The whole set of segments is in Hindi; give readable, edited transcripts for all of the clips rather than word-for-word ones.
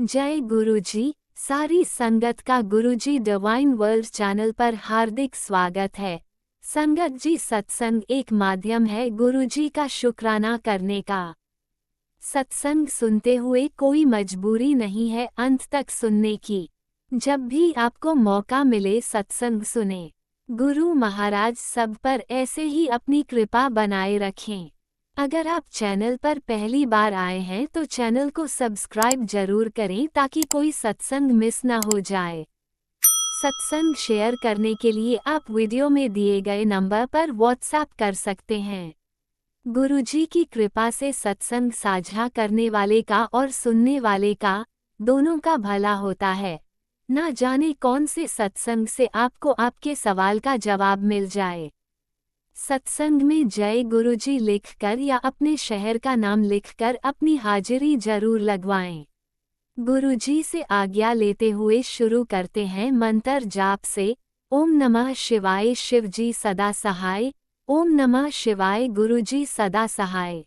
जय गुरुजी। सारी संगत का गुरुजी डिवाइन वर्ल्ड चैनल पर हार्दिक स्वागत है। संगत जी, सत्संग एक माध्यम है गुरुजी का शुक्राना करने का। सत्संग सुनते हुए कोई मजबूरी नहीं है अंत तक सुनने की। जब भी आपको मौका मिले सत्संग सुने। गुरु महाराज सब पर ऐसे ही अपनी कृपा बनाए रखें। अगर आप चैनल पर पहली बार आए हैं तो चैनल को सब्सक्राइब जरूर करें ताकि कोई सत्संग मिस ना हो जाए। सत्संग शेयर करने के लिए आप वीडियो में दिए गए नंबर पर व्हाट्सएप कर सकते हैं। गुरुजी की कृपा से सत्संग साझा करने वाले का और सुनने वाले का, दोनों का भला होता है। ना जाने कौन से सत्संग से आपको आपके सवाल का जवाब मिल जाए। सत्संग में जय गुरुजी लिखकर या अपने शहर का नाम लिखकर अपनी हाजिरी जरूर लगवाएं। गुरुजी से आज्ञा लेते हुए शुरू करते हैं मंत्र जाप से। ओम नमः शिवाय, शिवजी सदा सहाय। ओम नमः शिवाय, गुरुजी सदा सहाय।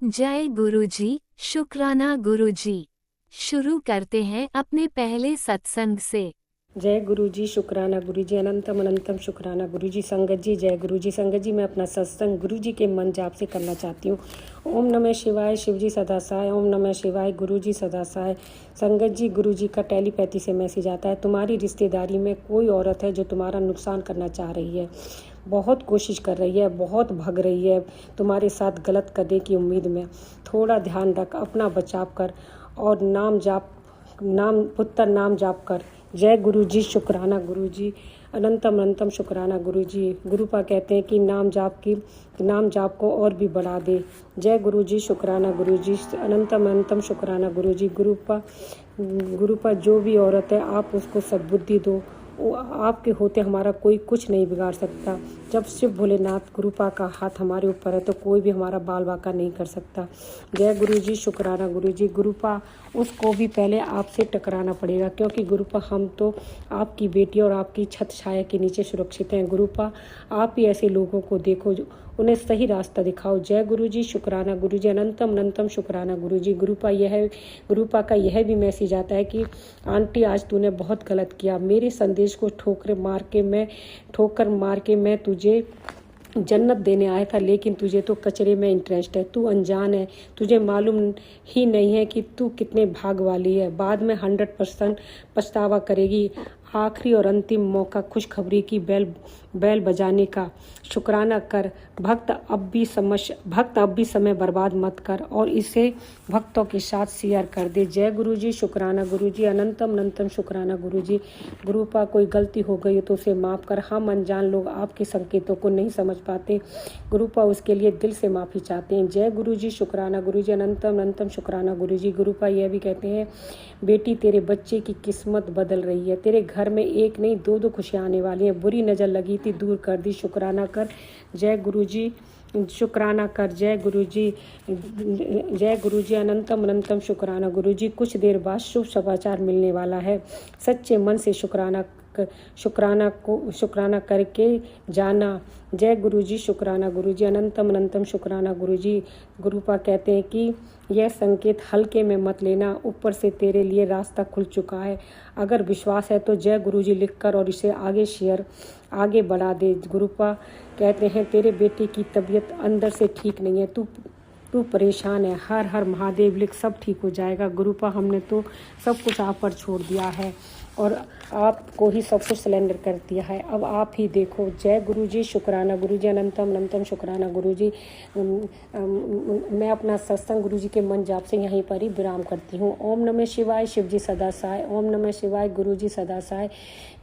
जय गुरुजी, शुक्राना गुरुजी। शुरू करते हैं अपने पहले सत्संग से। जय गुरुजी, शुक्राना गुरुजी, अनंतम अनंतम शुक्राना गुरुजी। संगत जी, जय गुरुजी। संगत जी, मैं अपना सत्संग गुरुजी के मन जाप से करना चाहती हूँ। ओम नमः शिवाय, शिवजी सदा सहाय। ओम नमः शिवाय, गुरुजी सदा सहाय। संगत जी, गुरुजी का टेलीपैथी से मैसेज आता है। तुम्हारी रिश्तेदारी में कोई औरत है जो तुम्हारा नुकसान करना चाह रही है। बहुत कोशिश कर रही है, बहुत भग रही है तुम्हारे साथ गलत करने की उम्मीद में। थोड़ा ध्यान रख, अपना बचाव कर और नाम पुत्र नाम जाप कर। जय गुरुजी, शुक्राना गुरुजी, अनंतम अनंतम शुक्राना गुरुजी। गुरुपा कहते हैं कि नाम जाप को और भी बढ़ा दे। जय गुरुजी, शुक्राना गुरुजी, अनंतम अनंतम शुक्राना गुरुजी। गुरुपा जो भी औरत है आप उसको सद्बुद्धि दो। आपके होते हमारा कोई कुछ नहीं बिगाड़ सकता। जब शिव भोलेनाथ गुरुपा का हाथ हमारे ऊपर है तो कोई भी हमारा बाल बाका नहीं कर सकता। जय गुरुजी, शुक्राना गुरुजी। गुरुपा उसको भी पहले आपसे टकराना पड़ेगा, क्योंकि गुरुपा हम तो आपकी बेटी और आपकी छत छाया के नीचे सुरक्षित हैं। गुरुपा आप ही ऐसे लोगों को देखो, उन्हें सही रास्ता दिखाओ। जय गुरुजी, शुक्राना गुरुजी, अनंतम अनंतम शुक्राना गुरुजी। गुरुपा का यह भी मैसेज आता है कि आंटी आज तूने बहुत गलत किया। मेरे संदेश को ठोकर मार के मैं तुझे जन्नत देने आया था, लेकिन तुझे तो कचरे में इंटरेस्ट है। तू अनजान है, तुझे मालूम ही नहीं है कि तू कितने भाग वाली है। बाद में 100% पछतावा करेगी। आखिरी और अंतिम मौका खुशखबरी की बैल बजाने का। शुक्राना कर। भक्त अब भी समय बर्बाद मत कर और इसे भक्तों के साथ शेयर कर दे। जय गुरुजी, शुक्राना गुरुजी, अनंतम अनंतम शुक्राना गुरुजी। गुरुपा कोई गलती हो गई तो उसे माफ़ कर। हम अनजान लोग आपके संकेतों को नहीं समझ पाते। गुरुपा उसके लिए दिल से माफ़ी चाहते हैं। जय गुरुजी, शुक्राना गुरुजी, अनंतम अनंतम शुक्राना गुरुजी। गुरुपा यह भी कहते हैं, बेटी तेरे बच्चे की किस्मत बदल रही है। तेरे घर में एक नहीं दो खुशियाँ आने वाली हैं। बुरी नज़र लगी थी, दूर कर दी। शुक्राना कर। जय गुरुजी, शुक्राना कर। जय गुरुजी, अनंतम अनंतम शुक्राना गुरुजी। कुछ देर बाद शुभ समाचार मिलने वाला है। सच्चे मन से शुक्राना करके जाना। जय गुरुजी, शुक्राना गुरुजी, अनंतम अनंतम शुक्राना गुरुजी। गुरुपा कहते हैं कि यह संकेत हल्के में मत लेना, ऊपर से तेरे लिए रास्ता खुल चुका है। अगर विश्वास है तो जय गुरुजी लिखकर और इसे आगे बढ़ा दे। गुरुपा कहते हैं, तेरे बेटे की तबीयत अंदर से ठीक नहीं है, तू परेशान है। हर हर महादेव लिख, सब ठीक हो जाएगा। गुरुपा हमने तो सब कुछ आप पर छोड़ दिया है और आपको ही सब कुछ सिलेंडर कर दिया है, अब आप ही देखो। जय गुरुजी, शुक्राना गुरुजी, अनंतम अनंतम शुक्राना गुरुजी। मैं अपना सत्संग गुरुजी के मन जाप से यहीं पर ही विराम करती हूँ। ओम नमः शिवाय, शिवजी सदा सहाय। ओम नमः शिवाय, गुरुजी सदा सहाय।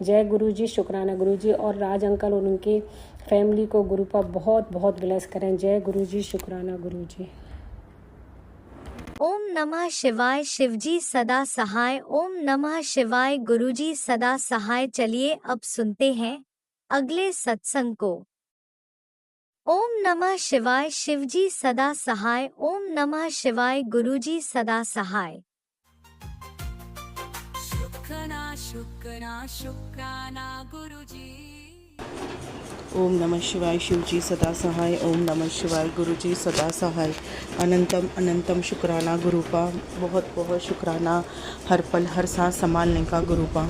जय गुरुजी, शुक्राना गुरुजी। और राज अंकल और उनके फैमिली को गुरुपा बहुत बहुत ब्लेस करें। जय गुरुजी, शुक्राना गुरुजी। ओम नमः शिवाय, शिवजी सदा सहाय। ओम नमः शिवाय, गुरुजी सदा सहाय। चलिए अब सुनते हैं अगले सत्संग को। ओम नमः शिवाय, शिवजी सदा सहाय। ओम नमः शिवाय, गुरुजी सदा सहाय। शुक्राना शुक्राना शुक्राना गुरुजी। ओम नमः शिवाय शिवजी सदा सहाय। ओम नमः शिवाय गुरुजी सदा सहाय। अनंतम अनंतम शुक्राना गुरुपा, बहुत बहुत शुक्राना हर पल हर सांस संभालने का गुरुपा।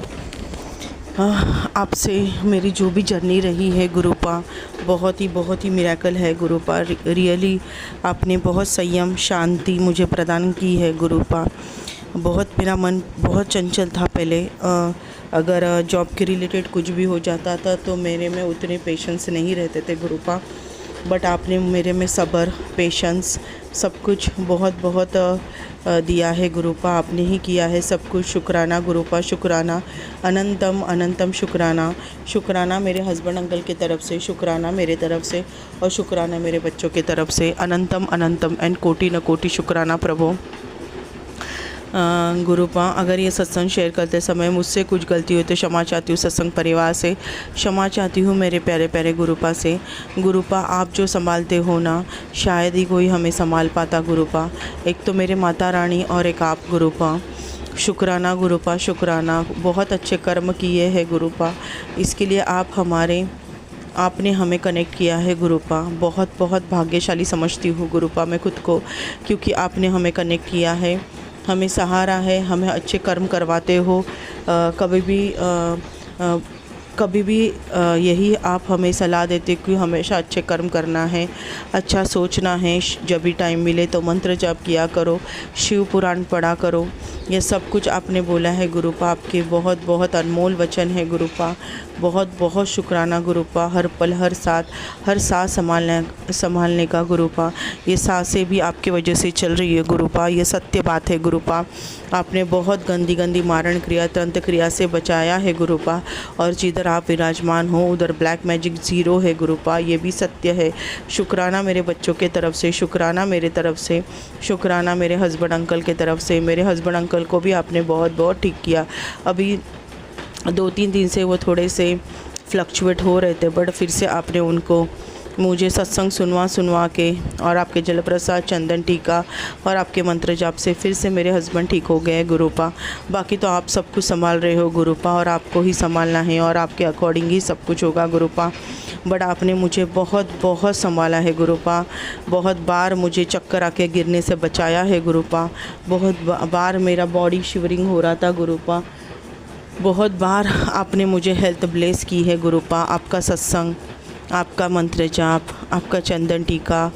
आपसे मेरी जो भी जर्नी रही है गुरुपा, बहुत ही मिरेकल है गुरुपा। रियली आपने बहुत संयम शांति मुझे प्रदान की है गुरुपा। बहुत मेरा मन बहुत चंचल था पहले। अगर जॉब के रिलेटेड कुछ भी हो जाता था तो मेरे में उतने पेशेंस नहीं रहते थे गुरुपा, बट आपने मेरे में सब्र पेशेंस सब कुछ बहुत दिया है गुरुपा। आपने ही किया है सब कुछ। शुक्राना गुरुपा, शुक्राना अनंतम अनंतम शुक्राना। शुक्राना मेरे हस्बैंड अंकल की तरफ से, शुक्राना मेरे तरफ से, और शुक्राना मेरे बच्चों की तरफ से। अनंतम अनंतम एंड कोटि न कोटि शुक्राना प्रभु। गुरुपा, अगर ये सत्संग शेयर करते समय मुझसे कुछ गलती हुई तो क्षमा चाहती हूँ सत्संग परिवार से, क्षमा चाहती हूँ मेरे प्यारे प्यारे गुरुपा से। गुरुपा, आप जो संभालते हो ना, शायद ही कोई हमें संभाल पाता गुरुपा। एक तो मेरे माता रानी और एक आप गुरुपा। शुक्राना गुरुपा, शुक्राना। बहुत अच्छे कर्म किए हैं गुरुपा, इसके लिए आपने हमें कनेक्ट किया है गुरुपा। बहुत भाग्यशाली समझती हूँ गुरुपा मैं खुद को, क्योंकि आपने हमें कनेक्ट किया है, हमें सहारा है, हमें अच्छे कर्म करवाते हो। कभी भी यही आप हमें सलाह देते कि हमेशा अच्छे कर्म करना है, अच्छा सोचना है। जब भी टाइम मिले तो मंत्र जप किया करो, शिव पुराण पढ़ा करो। ये सब कुछ आपने बोला है गुरुपा। आपके बहुत अनमोल वचन है गुरुपा। बहुत शुक्राना गुरुपा। हर पल हर सांस संभालने का गुरुपा। ये सांसें भी आपकी वजह से चल रही है गुरुपा, ये सत्य बात है गुरुपा। आपने बहुत गंदी मारण क्रिया तंत्र क्रिया से बचाया है गुरुपा, और जिधर आप विराजमान हो उधर ब्लैक मैजिक ज़ीरो है गुरुपा, ये भी सत्य है। शुक्राना मेरे बच्चों के तरफ से, शुक्राना मेरे तरफ से, शुक्राना मेरे हस्बैंड अंकल के तरफ से। मेरे हस्बैंड अंकल को भी आपने बहुत ठीक किया। अभी 2-3 दिन से वो थोड़े से फ्लक्चुएट हो रहे थे, बट फिर से आपने उनको मुझे सत्संग सुनवा के और आपके जलप्रसाद चंदन टीका और आपके मंत्र जाप से फिर से मेरे हस्बैंड ठीक हो गए गुरुपा। बाकी तो आप सब कुछ संभाल रहे हो गुरुपा, और आपको ही संभालना है और आपके अकॉर्डिंग ही सब कुछ होगा गुरुपा। बट आपने मुझे बहुत संभाला है गुरुपा। बहुत बार मुझे चक्कर आके गिरने से बचाया है गुरुपा। बहुत बार मेरा बॉडी शिवरिंग हो रहा था गुरुपा। बहुत बार आपने मुझे हेल्थ ब्लेस की है गुरुपा। आपका सत्संग, आपका मंत्र जाप, आपका चंदन टीका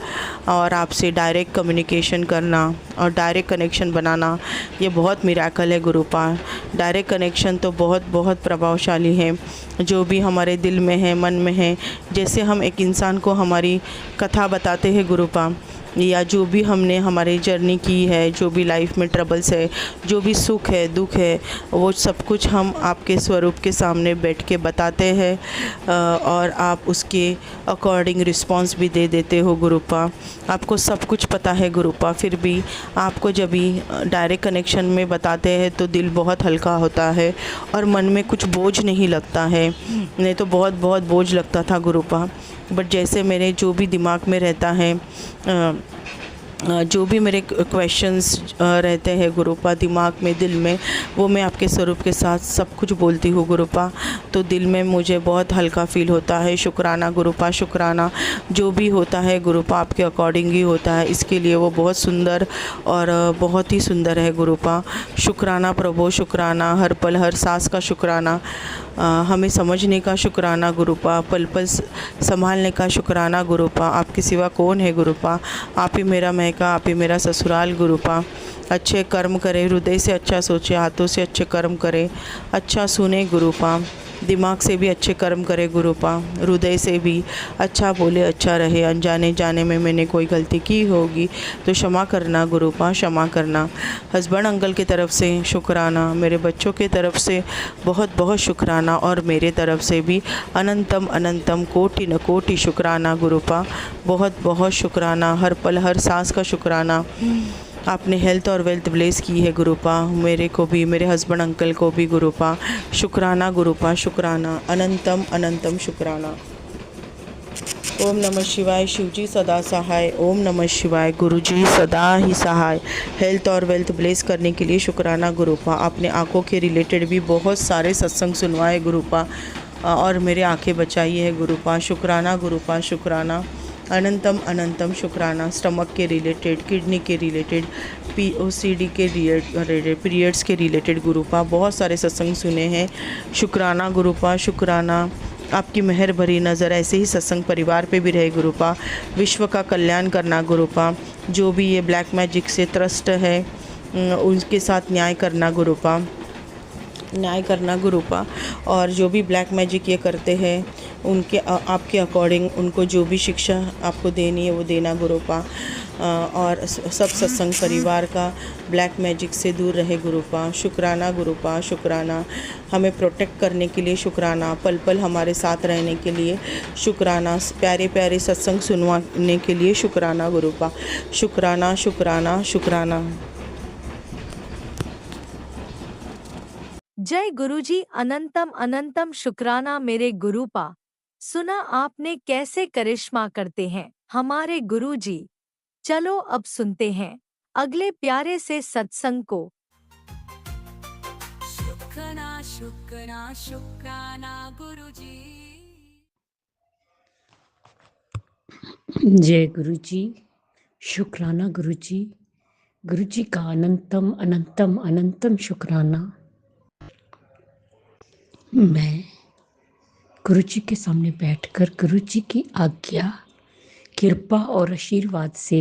और आपसे डायरेक्ट कम्युनिकेशन करना और डायरेक्ट कनेक्शन बनाना, ये बहुत मिरेकल है गुरुपा। डायरेक्ट कनेक्शन तो बहुत प्रभावशाली है। जो भी हमारे दिल में है, मन में है, जैसे हम एक इंसान को हमारी कथा बताते हैं गुरुपा, या जो भी हमने हमारी जर्नी की है, जो भी लाइफ में ट्रबल्स है, जो भी सुख है दुख है, वो सब कुछ हम आपके स्वरूप के सामने बैठ के बताते हैं, और आप उसके अकॉर्डिंग रिस्पांस भी दे देते हो गुरुपा। आपको सब कुछ पता है गुरुपा, फिर भी आपको जब भी डायरेक्ट कनेक्शन में बताते हैं तो दिल बहुत हल्का होता है और मन में कुछ बोझ नहीं लगता है। नहीं तो बहुत बोझ लगता था गुरुपा। बट जैसे मेरे जो भी दिमाग में रहता है, जो भी मेरे क्वेश्चंस रहते हैं गुरुपा दिमाग में, दिल में, वो मैं आपके स्वरूप के साथ सब कुछ बोलती हूँ गुरुपा, तो दिल में मुझे बहुत हल्का फील होता है। शुक्राना गुरुपा, शुक्राना। जो भी होता है गुरुपा आपके अकॉर्डिंग ही होता है, इसके लिए वो बहुत सुंदर और बहुत ही सुंदर है गुरुपा। शुक्राना प्रभु, शुक्राना। हर पल हर सांस का शुक्राना। हमें समझने का शुक्राना गुरुपा, पल पल संभालने का शुक्राना गुरुपा। आपके सिवा कौन है गुरुपा? आप ही मेरा महका, आप ही मेरा ससुराल गुरुपा। अच्छे कर्म करे, हृदय से अच्छा सोचे, हाथों से अच्छे कर्म करे, अच्छा सुने गुरुपा, दिमाग से भी अच्छे कर्म करे गुरुपा, हृदय से भी अच्छा बोले, अच्छा रहे। अनजाने जाने में मैंने कोई गलती की होगी तो क्षमा करना गुरुपा, क्षमा करना। हस्बैंड अंकल की तरफ से शुक्राना, मेरे बच्चों की तरफ से बहुत शुक्राना, और मेरे तरफ से भी अनंतम अनंतम कोटि न कोटि शुक्राना गुरुपा। बहुत शुक्राना। हर पल हर सांस का शुक्राना। आपने हेल्थ और वेल्थ ब्लेस की है गुरुपा, मेरे को भी, मेरे हस्बैंड अंकल को भी गुरुपा। शुक्राना गुरुपा, शुक्राना। अनंतम अनंतम शुक्राना। ओम नमः शिवाय, शिवजी सदा सहाय। ओम नमः शिवाय, गुरुजी सदा ही सहाय। हेल्थ और वेल्थ ब्लेस करने के लिए शुक्राना गुरुपा। आपने आंखों के रिलेटेड भी बहुत सारे सत्संग सुनवाए गुरुपा, और मेरे आंखें बचाई है गुरुपा। शुक्राना गुरुपा, शुक्राना। अनंतम अनंतम शुक्राना। स्टमक के रिलेटेड, किडनी के रिलेटेड, POCD के रिलेटेड, पीरियड्स के रिलेटेड गुरुपा बहुत सारे सत्संग सुने हैं। शुक्राना गुरुपा, शुक्राना। आपकी मेहर भरी नज़र ऐसे ही सत्संग परिवार पे भी रहे गुरुपा। विश्व का कल्याण करना गुरुपा। जो भी ये ब्लैक मैजिक से त्रस्त है उनके साथ न्याय करना गुरुपा, न्याय करना गुरुपा। और जो भी ब्लैक मैजिक ये करते हैं उनके आपके अकॉर्डिंग उनको जो भी शिक्षा आपको देनी है वो देना गुरुपा। और सब सत्संग परिवार का ब्लैक मैजिक से दूर रहे गुरुपा। शुक्राना गुरुपा, शुक्राना। हमें प्रोटेक्ट करने के लिए शुक्राना, पल पल हमारे साथ रहने के लिए शुक्राना, प्यारे प्यारे सत्संग सुनवाने के लिए शुक्राना गुरुपा। शुक्राना शुक्राना शुक्राना। जय गुरुजी। अनंतम अनंतम शुक्राना मेरे गुरुपा। सुना आपने कैसे करिश्मा करते हैं हमारे गुरुजी। चलो अब सुनते हैं अगले प्यारे से सत्संग को। शुक्राना शुक्राना शुक्राना गुरुजी। जय गुरुजी। शुक्राना गुरुजी। गुरुजी का अनंतम अनंतम अनंतम शुक्राना। मैं गुरुजी के सामने बैठकर गुरुजी की आज्ञा, कृपा और आशीर्वाद से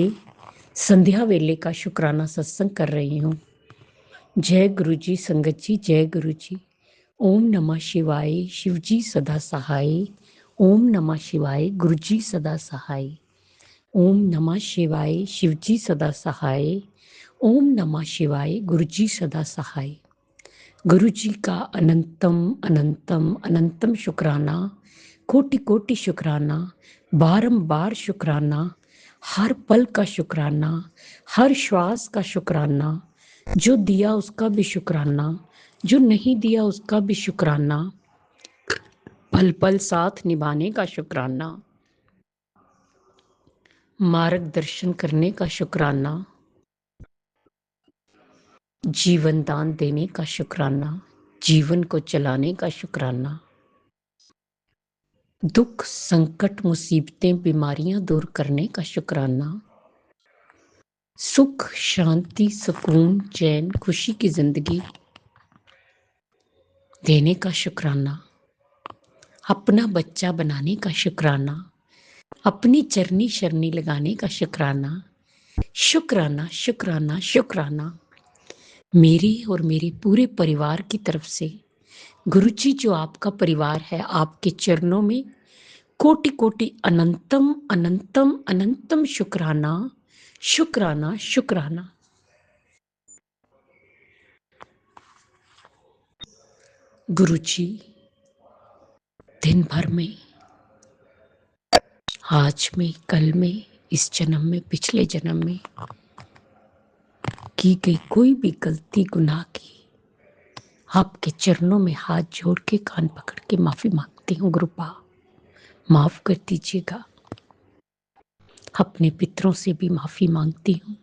संध्या वेले का शुक्राना सत्संग कर रही हूँ। जय गुरुजी संगत जी, जय गुरुजी। ओम नमः शिवाय, शिवजी सदा सहाय। ओम नमः शिवाय, गुरुजी सदा सहाय। ओम नमः शिवाय, शिवजी सदा सहाय। ओम नमः शिवाय, गुरुजी सदा सहाय। गुरुजी का अनंतम अनंतम अनंतम शुक्राना, कोटि कोटि शुक्राना, बारंबार शुक्राना, हर पल का शुक्राना, हर श्वास का शुक्राना, जो दिया उसका भी शुक्राना, जो नहीं दिया उसका भी शुक्राना, पल पल साथ निभाने का शुक्राना, मार्गदर्शन करने का शुक्राना, जीवन दान देने का शुक्राना, जीवन को चलाने का शुक्राना, दुख संकट मुसीबतें बीमारियां दूर करने का शुक्राना, सुख शांति सुकून चैन खुशी की जिंदगी देने का शुक्राना, अपना बच्चा बनाने का शुक्राना, अपनी चरनी शरनी लगाने का शुक्राना, शुक्राना शुक्राना शुक्राना। मेरी और मेरे पूरे परिवार की तरफ से गुरुजी जो आपका परिवार है, आपके चरणों में कोटि कोटि अनंतम अनंतम अनंतम शुक्राना शुक्राना शुक्राना। गुरुजी दिन भर में, आज में, कल में, इस जन्म में, पिछले जन्म में की गई कोई भी गलती गुनाह की आपके चरणों में हाथ जोड़ के कान पकड़ के माफी मांगती हूँ। गुरुपा माफ कर दीजिएगा। अपने पितरों से भी माफी मांगती हूँ,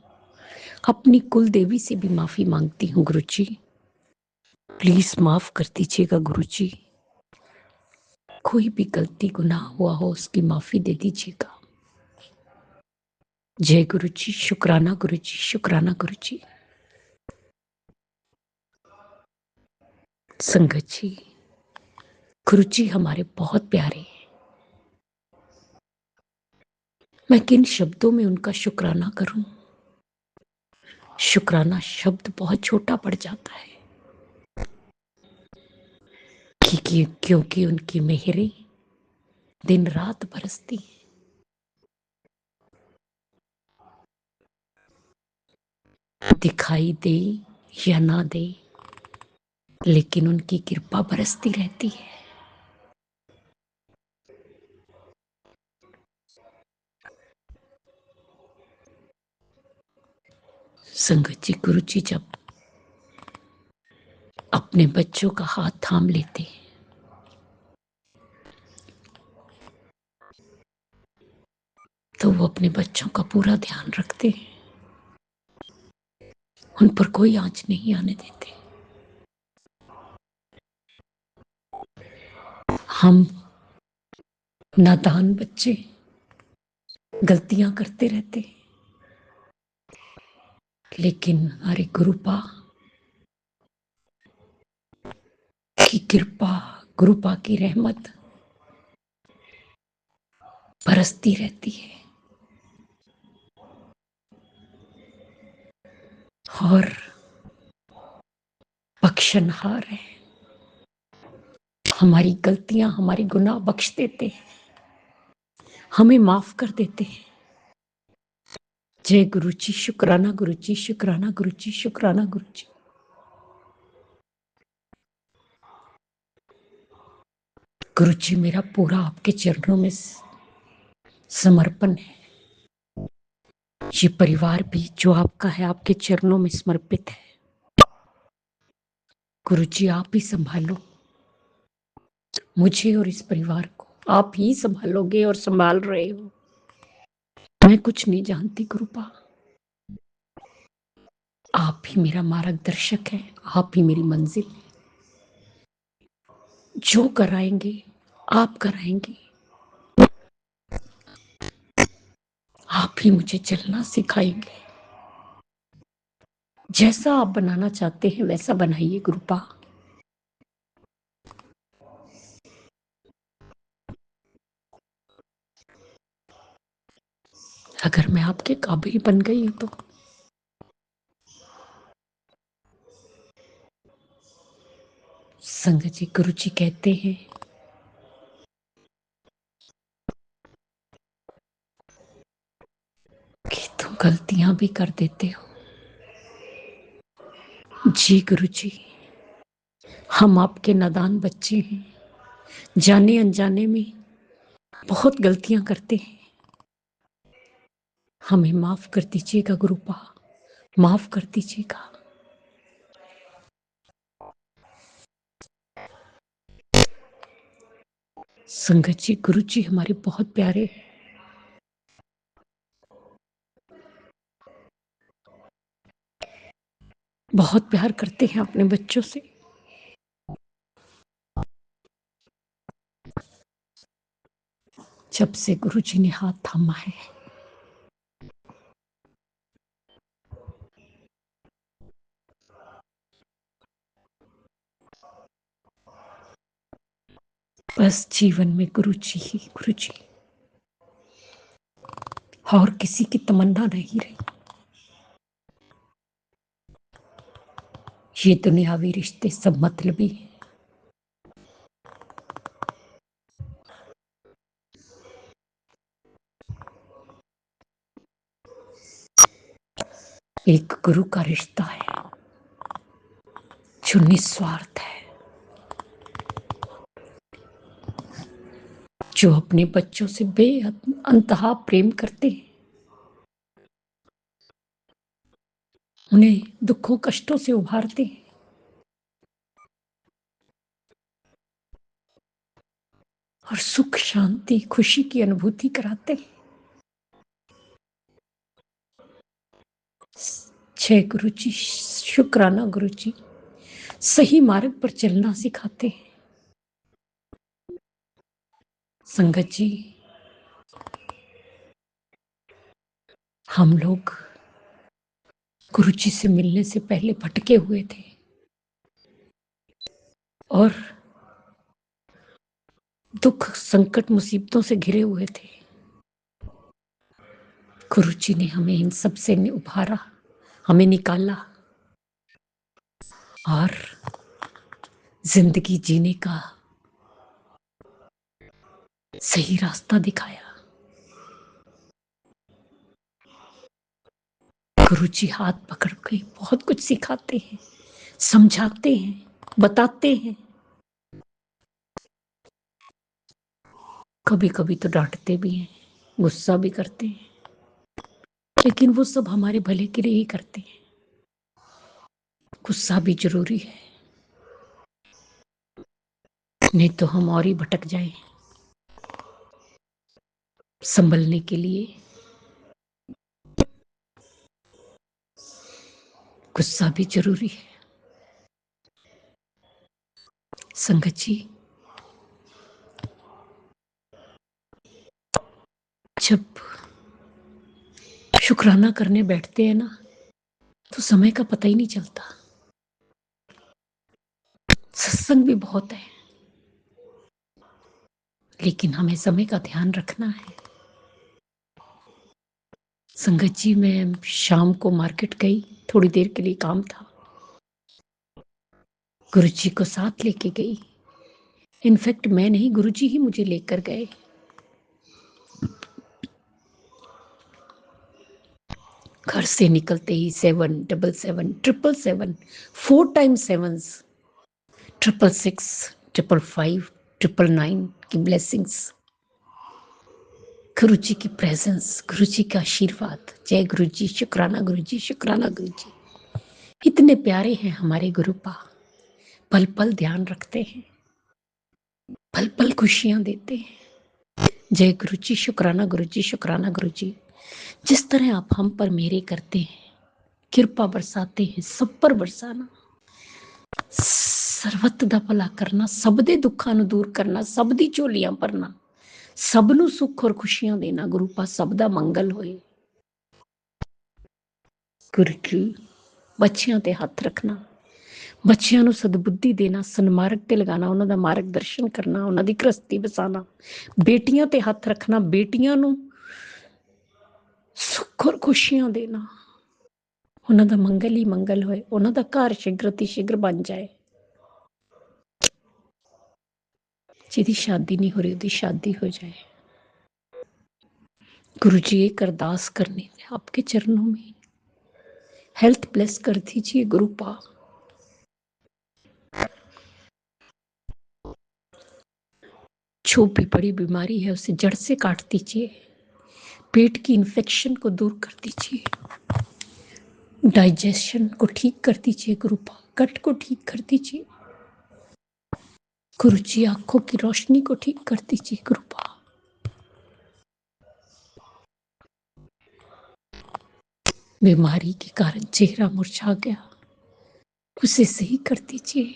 अपनी कुल देवी से भी माफी मांगती हूँ। गुरुजी प्लीज माफ कर दीजिएगा। गुरुजी कोई भी गलती गुनाह हुआ हो उसकी माफी दे दीजिएगा। जय गुरुजी। शुक्राना गुरुजी, शुक्राना गुरुजी। संगत जी, गुरुजी हमारे बहुत प्यारे हैं। मैं किन शब्दों में उनका शुक्राना करूं? शुक्राना शब्द बहुत छोटा पड़ जाता है क्योंकि उनकी मेहरें दिन रात बरसती हैं। दिखाई दे या ना दे, लेकिन उनकी कृपा बरसती रहती है। संगत जी, गुरुजी जब अपने बच्चों का हाथ थाम लेते हैं तो वो अपने बच्चों का पूरा ध्यान रखते हैं, उन पर कोई आंच नहीं आने देते। हम नादान बच्चे गलतियां करते रहते हैं, लेकिन हमारे गुरुपा की कृपा, गुरुपा की रहमत बरसती रहती है और बख्शनहार है। हमारी गलतियां, हमारी गुनाह बख्श देते हैं, हमें माफ कर देते हैं। जय गुरु जी, शुक्राना गुरु जी, शुक्राना गुरु जी, शुक्राना गुरु जी। गुरु जी, मेरा पूरा आपके चरणों में समर्पण है। ये परिवार भी जो आपका है, आपके चरणों में समर्पित है। गुरु जी, आप ही संभालो मुझे और इस परिवार को, आप ही संभालोगे और संभाल रहे हो। मैं कुछ नहीं जानती गुरुपा, आप ही मेरा मार्गदर्शक है, आप ही मेरी मंजिल है। जो कराएंगे आप कराएंगे, आप ही मुझे चलना सिखाएंगे। जैसा आप बनाना चाहते हैं वैसा बनाइए गुरुपा। अगर मैं आपके काबिल बन गई हूं तो संगत जी, गुरु जी कहते हैं कि तुम गलतियां भी कर देते हो। जी गुरु जी, हम आपके नादान बच्चे हैं, जाने अनजाने में बहुत गलतियां करते हैं। हमें माफ कर दीजिएगा गुरुपा, माफ कर दीजिएगा। संगत जी, गुरु जी हमारे बहुत प्यारे हैं, बहुत प्यार करते हैं अपने बच्चों से। जब से गुरु जी ने हाथ थामा है, बस जीवन में गुरु जी ही गुरु जी, और किसी की तमन्ना नहीं रही। ये दुनियावी रिश्ते सब मतलबी हैं। एक गुरु का रिश्ता है जो निस्वार्थ है, जो अपने बच्चों से बेअंतहा प्रेम करते हैं, उन्हें दुखों कष्टों से उभारते हैं और सुख शांति खुशी की अनुभूति कराते हैं। जय गुरु जी, शुक्राना गुरु जी, सही मार्ग पर चलना सिखाते हैं। संगत जी, हम लोग गुरु जी से मिलने से पहले भटके हुए थे और दुख संकट मुसीबतों से घिरे हुए थे। गुरु जी ने हमें इन सब से उभारा, हमें निकाला और जिंदगी जीने का सही रास्ता दिखाया। गुरु जी हाथ पकड़ के बहुत कुछ सिखाते हैं, समझाते हैं, बताते हैं। कभी कभी तो डांटते भी हैं, गुस्सा भी करते हैं, लेकिन वो सब हमारे भले के लिए ही करते हैं। गुस्सा भी जरूरी है, नहीं तो हम और ही भटक जाएं। संभलने के लिए गुस्सा भी जरूरी है। संगत जी, जब शुक्राना करने बैठते हैं ना तो समय का पता ही नहीं चलता। सत्संग भी बहुत है, लेकिन हमें समय का ध्यान रखना है। संगत जी, मैं शाम को मार्केट गई, थोड़ी देर के लिए काम था, गुरु जी को साथ लेके गई। इनफैक्ट मैं नहीं, गुरु जी ही मुझे लेकर गए। घर से निकलते ही 777 4 टाइम्स 7s, 666, 555, 999 की ब्लेसिंग्स, गुरु जी की प्रेजेंस, गुरु जी का आशीर्वाद। जय गुरु जी, शुक्राना गुरु जी, शुक्राना गुरु जी। इतने प्यारे हैं हमारे गुरुपा, पल पल ध्यान रखते हैं, पल पल खुशियां देते हैं। जय गुरु जी, शुक्राना गुरु जी, शुक्राना गुरु जी। जिस तरह आप हम पर मेरे करते हैं, कृपा बरसाते हैं, सब पर बरसाना, ਸਰਬੱਤ ਦਾ ਭਲਾ ਕਰਨਾ, ਸਭ ਦੇ ਦੁੱਖਾਂ ਨੂੰ ਦੂਰ ਕਰਨਾ, ਸਭ ਦੀ ਝੋਲੀਆਂ ਭਰਨਾ, ਸਭ ਨੂੰ ਸੁੱਖ ਔਰ ਖੁਸ਼ੀਆਂ ਦੇਣਾ। ਗੁਰੂ ਪਾਸ ਸਭ ਦਾ ਮੰਗਲ ਹੋਏ। ਗੁਰੂ ਜੀ, ਬੱਚਿਆਂ ਤੇ ਹੱਥ ਰੱਖਣਾ, ਬੱਚਿਆਂ ਨੂੰ ਸਦਬੁੱਧੀ ਦੇਣਾ, ਸਨਮਾਰਗ ਤੇ ਲਗਾਣਾ, ਉਹਨਾਂ ਦਾ ਮਾਰਗ ਦਰਸ਼ਨ ਕਰਨਾ, ਉਹਨਾਂ ਦੀ ਗ੍ਰਸਤੀ ਬਸਾਣਾ। ਬੇਟੀਆਂ ਤੇ ਹੱਥ ਰੱਖਣਾ, ਬੇਟੀਆਂ ਨੂੰ ਸੁੱਖ ਔਰ ਖੁਸ਼ੀਆਂ ਦੇਣਾ, ਉਹਨਾਂ ਦਾ ਮੰਗਲ ਹੀ ਮੰਗਲ ਹੋਏ, ਉਹਨਾਂ ਦਾ ਘਰ ਸ਼ੀਘਰ ਤੇ ਸ਼ੀਘਰ ਬਣ ਜਾਏ। ਜਿਹਦੀ शादी नहीं हो रही ਉਹਦੀ शादी हो जाए। गुरु जी, एक अरदास करनी है आपके चरणों में, हेल्थ ब्लेस कर दीजिए गुरु पा। जो भी बड़ी बीमारी है उसे जड़ से काट दीजिए, पेट की इन्फेक्शन को दूर कर दीजिए, डाइजेशन को ठीक कर दीजिए गुरु पा, गट को ठीक कर दीजिए गुरु जी, आंखों की रोशनी को ठीक कर दीजिए गुरु पा। बीमारी के कारण चेहरा मुरझा गया, उसे सही कर दीजिए,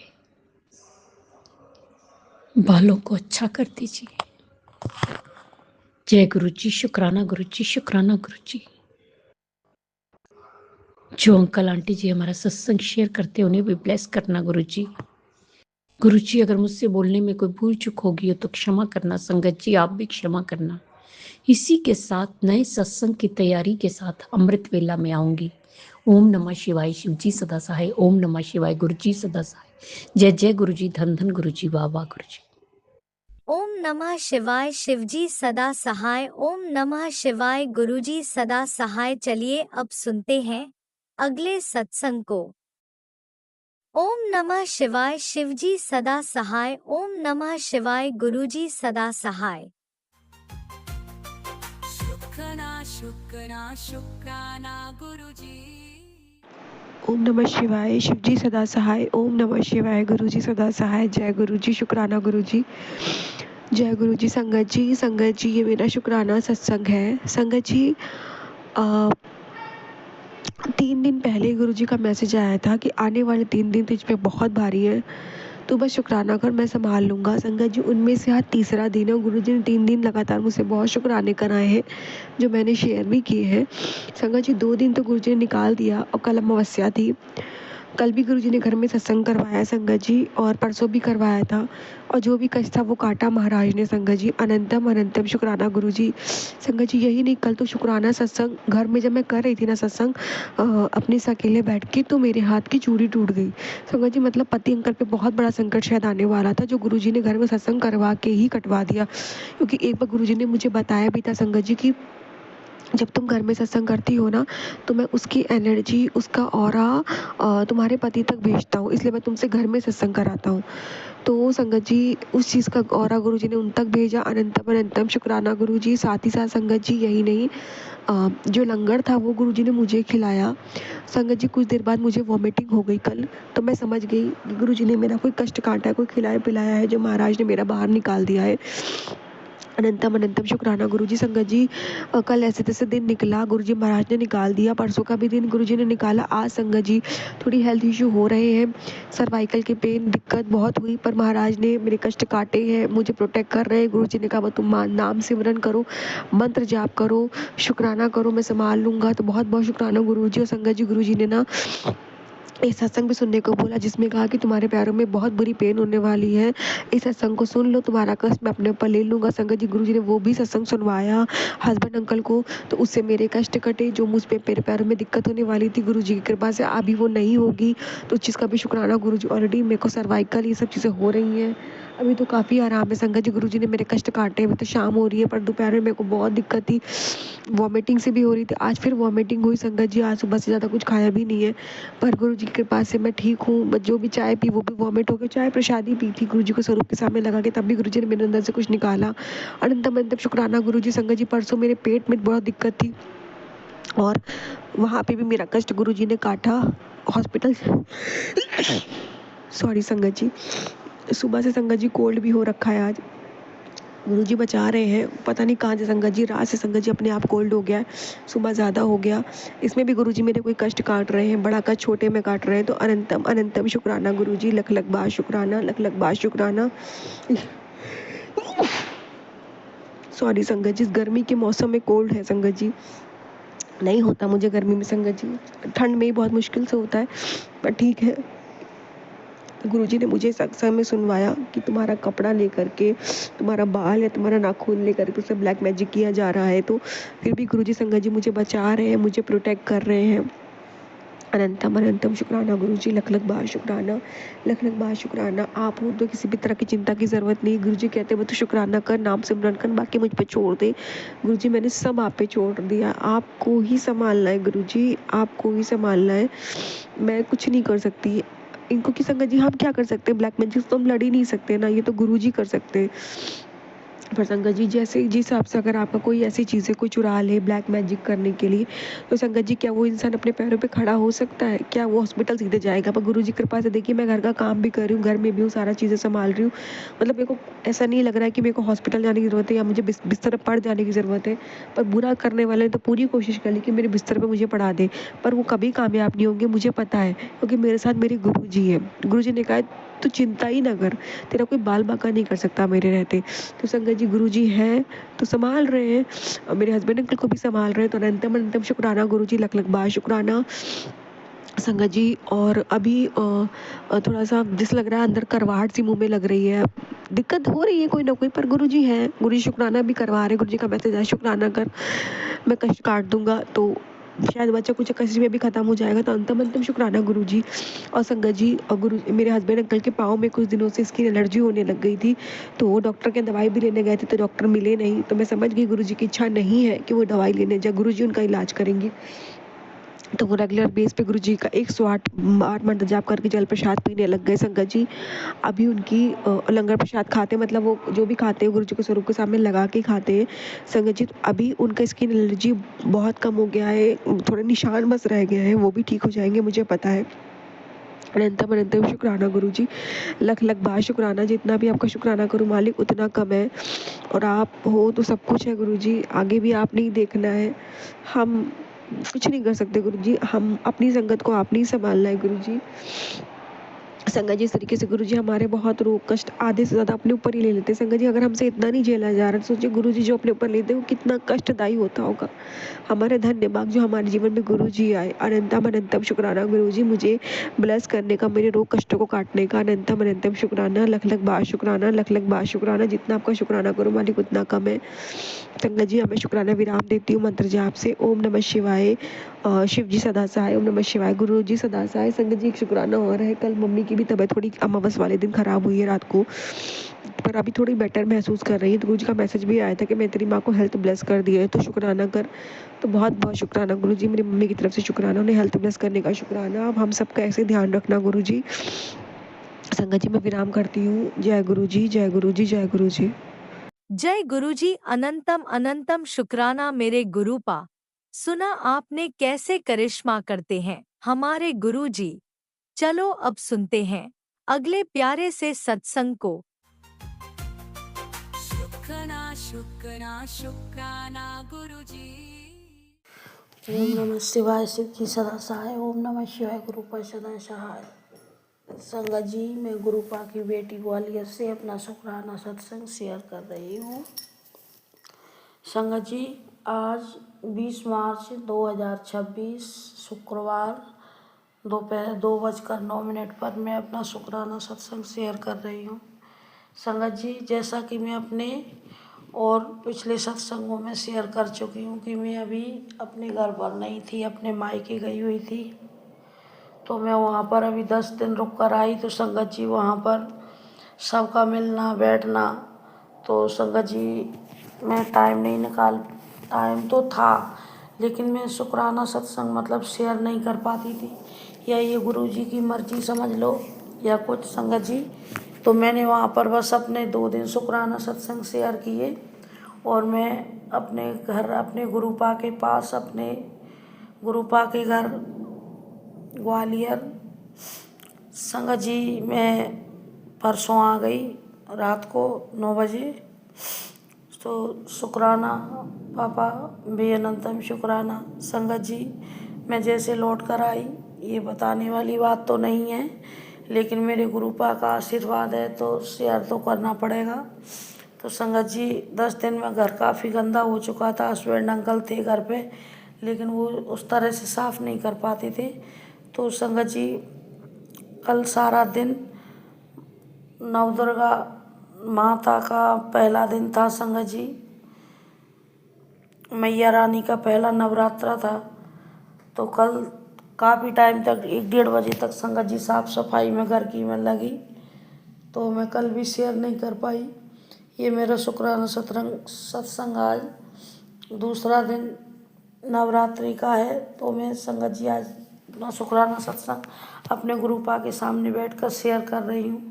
बालों को अच्छा कर दीजिए। जय गुरु जी, शुक्राना गुरु जी, शुक्राना गुरु जी। जो अंकल आंटी जी हमारा सत्संग शेयर करते हैं उन्हें भी ब्लेस करना गुरु जी। गुरु जी, अगर मुझसे बोलने में कोई भूल चूक होगी हो तो क्षमा करना। संगत जी, आप भी क्षमा करना। इसी के साथ नए सत्संग की तैयारी के साथ अमृत वेला में आऊंगी। ओम नमः शिवाय, शिव जी सदा सहाय। ओम नमः शिवाय, गुरु जी सदा सहाय। जय जय गुरु जी, धन धन गुरु जी, वाह वाह गुरु जी। ओम नमः शिवाय, शिवजी सदा सहाय। ओम नमः शिवाय, गुरुजी सदा सहाय। चलिए अब सुनते हैं अगले सत्संग को। ओम नमः शिवाय, शिवजी सदा सहाय। ओम नमः शिवाय, गुरुजी सदा सहाय। शुक्राना शुक्राना शुक्राना गुरुजी। ओम नमः शिवाय, शिवजी सदा सहाय। ओम नमः शिवाय, गुरुजी सदा सहाय। जय गुरु जी, शुक्राना गुरु जी। जय गुरु जी। संगत जी, संगत जी, ये मेरा शुक्राना सत्संग है। संगत जी, 3 दिन पहले गुरु जी का मैसेज आया था कि आने वाले 3 दिन तुझ पे बहुत भारी है, तो बस शुक्राना कर, मैं संभाल लूँगा। संगत जी, उनमें से आज तीसरा दिन है। गुरु जी ने 3 दिन लगातार मुझसे बहुत शुक्राने कराए हैं, जो मैंने शेयर भी किए हैं। संगत जी, 2 दिन तो गुरु जी ने निकाल दिया और कल अमावस्या थी। कल भी गुरु जी ने घर में सत्संग करवाया संगत जी, और परसों भी करवाया था, और जो भी कष्ट था वो काटा महाराज ने। संगत जी, अनंतम अनंतम शुक्राना गुरु जी। संगत जी, यही नहीं, कल तो शुक्राना सत्संग घर में जब मैं कर रही थी ना सत्संग अपने से अकेले बैठ के, तो मेरे हाथ की चूड़ी टूट गई। संगत जी, मतलब पति अंकल पे बहुत बड़ा संकट शायद आने वाला था, जो गुरु जी ने घर में सत्संग करवा के ही कटवा दिया। क्योंकि एक बार गुरु जी ने मुझे बताया भी था संगत जी की जब तुम घर में सत्संग करती हो ना, तो मैं उसकी एनर्जी, उसका ऑरा तुम्हारे पति तक भेजता हूँ, इसलिए मैं तुमसे घर में सत्संग कराता हूँ। तो संगत जी, उस चीज़ का ऑरा गुरु जी ने उन तक भेजा। अनंतम अनंतम शुक्राना गुरु जी। साथ ही साथ संगत जी, यही नहीं, जो लंगर था वो गुरु जी ने मुझे खिलाया। संगत जी, कुछ देर बाद मुझे वॉमिटिंग हो गई कल, तो मैं समझ गई कि गुरु जी ने मेरा कोई कष्ट काटा है, कोई खिलाया पिलाया है, जो महाराज ने मेरा बाहर निकाल दिया है। अनंतम अनंतम शुक्राना गुरुजी। संगत जी कल ऐसे तैसे दिन निकला, गुरुजी महाराज ने निकाल दिया। परसों का भी दिन गुरुजी ने निकाला। आज संगत जी थोड़ी हेल्थ इशू हो रहे हैं, सर्वाइकल की पेन दिक्कत बहुत हुई, पर महाराज ने मेरे कष्ट काटे हैं, मुझे प्रोटेक्ट कर रहे हैं। गुरुजी ने कहा तुम नाम सिमरन करो, मंत्र जाप करो, शुक्राना करो, मैं संभाल लूँगा। तो बहुत बहुत शुक्राना गुरुजी। और संगत जी गुरुजी ने ना इस सत्संग भी सुनने को बोला जिसमें कहा कि तुम्हारे पैरों में बहुत बुरी पेन होने वाली है, इस सत्संग को सुन लो, तुम्हारा कष्ट मैं अपने ऊपर ले लूँगा। संगत जी गुरुजी ने वो भी सत्संग सुनवाया हस्बैंड अंकल को, तो उससे मेरे कष्ट कटे। जो मुझ पे मेरे पैरों में दिक्कत होने वाली थी गुरुजी की कृपा से अभी वो नहीं होगी, तो उस चीज़ का भी शुक्राना गुरुजी। ऑलरेडी मेरे को सर्वाइकल ये सब चीज़ें हो रही हैं, अभी तो काफ़ी आराम है। संगत जी गुरुजी ने मेरे कष्ट काटे। अभी तो शाम हो रही है, पर दोपहर में मेरे को बहुत दिक्कत थी, वॉमिटिंग से भी हो रही थी। आज फिर वॉमिटिंग हुई संगत जी, आज सुबह से ज़्यादा कुछ खाया भी नहीं है, पर गुरुजी की कृपा से मैं ठीक हूँ। बस जो भी चाय पी वो भी वॉमिट हो गया। चाय प्रसादी पी थी गुरुजी को स्वरूप के सामने लगा के, तब भी गुरुजी ने मेरे अंदर से कुछ निकाला। अनंतम अनंतम शुक्राना गुरुजी। संगत जी परसों मेरे पेट में बहुत दिक्कत थी और वहाँ पे भी मेरा कष्ट गुरुजी ने काटा हॉस्पिटल। सॉरी संगत जी, सुबह से संगत जी कोल्ड भी हो रखा है आज, गुरुजी बचा रहे हैं। पता नहीं कहाँ से संगत जी, रात से संगत जी अपने आप कोल्ड हो गया है, सुबह ज़्यादा हो गया। इसमें भी गुरुजी मेरे कोई कष्ट काट रहे हैं, बड़ा कष्ट छोटे में काट रहे हैं। तो अनंतम अनंतम शुक्राना गुरुजी, लख लख बार शुक्राना, लख लख बार शुक्राना। सॉरी संगत जी, गर्मी के मौसम में कोल्ड है संगत जी, नहीं होता मुझे गर्मी में संगत जी, ठंड में ही बहुत मुश्किल से होता है, पर ठीक है। गुरुजी ने मुझे सत्संग में सुनवाया कि तुम्हारा कपड़ा लेकर के, तुम्हारा बाल या तुम्हारा नाखून लेकर के उसे ब्लैक मैजिक किया जा रहा है, तो फिर भी गुरुजी संगत जी मुझे बचा रहे हैं, मुझे प्रोटेक्ट कर रहे हैं। अनंतम अनंतम शुक्राना गुरुजी, लख लख बार शुक्राना, लख लख बार शुक्राना। आप हो तो किसी भी तरह की चिंता की ज़रूरत नहीं। गुरुजी कहते हैं तो शुक्राना कर, नाम सिमरन कर, बाकी मुझ पे छोड़ दे। गुरुजी मैंने सब आप पे छोड़ दिया, आपको ही संभालना है गुरुजी, आपको ही संभालना है, मैं कुछ नहीं कर सकती। इनको की संगत जी हम क्या कर सकते हैं, ब्लैक मैजिक तो हम लड़ ही नहीं सकते ना, ये तो गुरुजी कर सकते हैं। पर संगत जी जैसे जिस हिसाब से अगर आपका कोई ऐसी चीज़ें कोई चुरा ले ब्लैक मैजिक करने के लिए, तो संगत जी क्या वो इंसान अपने पैरों पे खड़ा हो सकता है? क्या वो हॉस्पिटल सीधे जाएगा? पर गुरुजी की कृपा से देखिए मैं घर का काम भी कर रही हूँ, घर में भी हूँ, सारा चीज़ें संभाल रही हूँ। मतलब मेरे को ऐसा नहीं लग रहा है कि मेरे को हॉस्पिटल जाने की ज़रूरत है या मुझे बिस्तर पर पड़ जाने की ज़रूरत है। पर बुरा करने वाले ने तो पूरी कोशिश कर ली कि मेरे बिस्तर पर मुझे पड़ा दे, पर वो कभी कामयाब नहीं होंगे, मुझे पता है, क्योंकि मेरे साथ मेरे गुरुजी है। गुरुजी ने कहा तू चिंता ही ना कर, तेरा कोई बाल बाका नहीं कर सकता मेरे रहते। तो संगत जी गुरुजी हैं तो संभाल रहे हैं, और मेरे हस्बैंड अंकल को भी संभाल रहे हैं। तो अनंतम अनंतम शुक्राना गुरुजी, लख लख बार शुक्राना संगत जी। और अभी थोड़ा सा जैसे लग रहा है अंदर करवाहट सी मुंह में लग रही है, दिक्कत हो रही है कोई ना कोई, पर गुरुजी है, गुरुजी शुक्राना भी करवा रहे। गुरुजी का मैसेज है शुक्राना कर, मैं कष्ट काट दूंगा, तो शायद बच्चा कुछ कष्ट में भी खत्म हो जाएगा। तो अंतम अंतम शुक्राना गुरुजी। और संगत जी और गुरु मेरे हस्बैंड अंकल के पाँव में कुछ दिनों से स्किन एलर्जी होने लग गई थी, तो वो डॉक्टर के दवाई भी लेने गए थे, तो डॉक्टर मिले नहीं। तो मैं समझ गई गुरुजी की इच्छा नहीं है कि वो दवाई लेने जाए, गुरुजी उनका इलाज करेंगे। तो वो रेगुलर बेस पे गुरुजी का 108 मंत्र जाप करके जल प्रसाद पीने लग गए संगत जी। अभी उनकी लंगर प्रसाद खाते, मतलब वो जो भी खाते हैं गुरुजी के स्वरूप के सामने लगा के खाते हैं संगत जी। तो अभी उनका स्किन एलर्जी बहुत कम हो गया है, थोड़े निशान बस रह गए हैं, वो भी ठीक हो जाएंगे मुझे पता है। अनंतम अनंतम शुक्राना गुरुजी, लख लख बार शुक्राना। जितना भी आपका शुक्राना करूँ मालिक उतना कम है, और आप हो तो सब कुछ है गुरुजी, आगे भी आप नहीं देखना है, हम कुछ नहीं कर सकते गुरुजी, हम अपनी संगत को आप नहीं संभालना है गुरुजी। संगत जी इस तरीके से गुरुजी हमारे बहुत रोग कष्ट आधे से ज़्यादा अपने ऊपर ही ले लेते हैं संगत जी। अगर हमसे इतना नहीं झेला जा रहा, तो सोचिए गुरुजी जो अपने ऊपर लेते हैं वो कितना कष्टदायी होता होगा। हमारे धन्यवाद जो हमारे जीवन में गुरुजी आए। अनंतम अनंतम शुक्राना गुरुजी, मुझे ब्लेस करने का, मेरे रोग कष्टों को काटने का। अनंतम अनंतम शुक्राना, लख लख बार शुक्राना, लख लख बार शुक्राना। जितना आपका शुक्राना करो मालिक उतना कम है संगत जी। हमें शुक्राना विराम देती हूँ मंत्र जाप से। ओम नमः शिवाय, शिव जी सदा सहाय, ओम नमः शिवाय, गुरु जी सदा सहाय। संगत जी एक शुक्राना और है, कल मम्मी की भी तबीयत थोड़ी अमावस वाले दिन खराब हुई है रात को, पर अभी थोड़ी बेटर महसूस कर रही है। तो गुरु जी का मैसेज भी आया था कि मैं तेरी माँ को हेल्थ ब्लेस कर दिया है, तो शुक्राना कर। तो बहुत बहुत शुक्राना गुरु जी, मेरी मम्मी की तरफ से शुक्राना, उन्हें हेल्थ ब्लेस करने का शुक्राना। अब हम सबका ऐसे ध्यान रखना गुरु जी। संगत जी मैं विराम करती हूँ। जय गुरु जी, जय गुरु जी, जय गुरु जी। जय गुरुजी। अनंतम अनंतम शुक्राना मेरे गुरुपा। सुना आपने कैसे करिश्मा करते हैं हमारे गुरुजी। चलो अब सुनते हैं अगले प्यारे से सत्संग को। शुक्राना शुक्राना गुरुजी। ओम नमः शिवाय शिव की सदा सहाय। ओम नमः शिवाय गुरु पर सदा सहाय। संगत जी, मैं गुरुपा की बेटी ग्वालियर से अपना शुक्राना सत्संग शेयर कर रही हूँ। संगत जी, आज 20 मार्च 2026 शुक्रवार दोपहर 2:09 पर मैं अपना शुक्राना सत्संग शेयर कर रही हूँ। संगत जी, जैसा कि मैं अपने और पिछले सत्संगों में शेयर कर चुकी हूँ कि मैं अभी अपने घर पर नहीं थी, अपने मायके गई हुई थी। तो मैं वहाँ पर अभी 10 दिन रुक कर आई। तो संगत जी, वहाँ पर सबका मिलना बैठना, तो संगत जी मैं टाइम तो था, लेकिन मैं शुक्राना सत्संग मतलब शेयर नहीं कर पाती थी, या ये गुरु जी की मर्जी समझ लो या कुछ। संगत जी, तो मैंने वहाँ पर बस अपने 2 दिन शुक्राना सत्संग शेयर किए और मैं अपने घर, अपने गुरुपा के पास, अपने गुरुपा के घर ग्वालियर, संगत जी मैं परसों आ गई रात को 9 बजे। तो शुक्राना पापा बे अनंतम शुक्राना। संगत जी, मैं जैसे लौट कर आई, ये बताने वाली बात तो नहीं है, लेकिन मेरे गुरुपा का आशीर्वाद है तो शेयर तो करना पड़ेगा। तो संगत जी, 10 दिन में घर काफ़ी गंदा हो चुका था। हस्बैंड अंकल थे घर पे, लेकिन वो उस तरह से साफ़ नहीं कर पाते थे। तो संगत जी, कल सारा दिन नवदुर्गा माता का पहला दिन था। संगत जी, मैया रानी का पहला नवरात्रा था। तो कल काफ़ी टाइम तक 1-1:30 बजे तक संगत जी साफ़ सफाई में घर की में लगी। तो मैं कल भी शेयर नहीं कर पाई। ये मेरा शुक्राना सत्संग आज दूसरा दिन नवरात्रि का है। तो मैं संगत जी आज अपना शुक्राना सत्संग अपने गुरुपा के सामने बैठकर शेयर कर रही हूँ।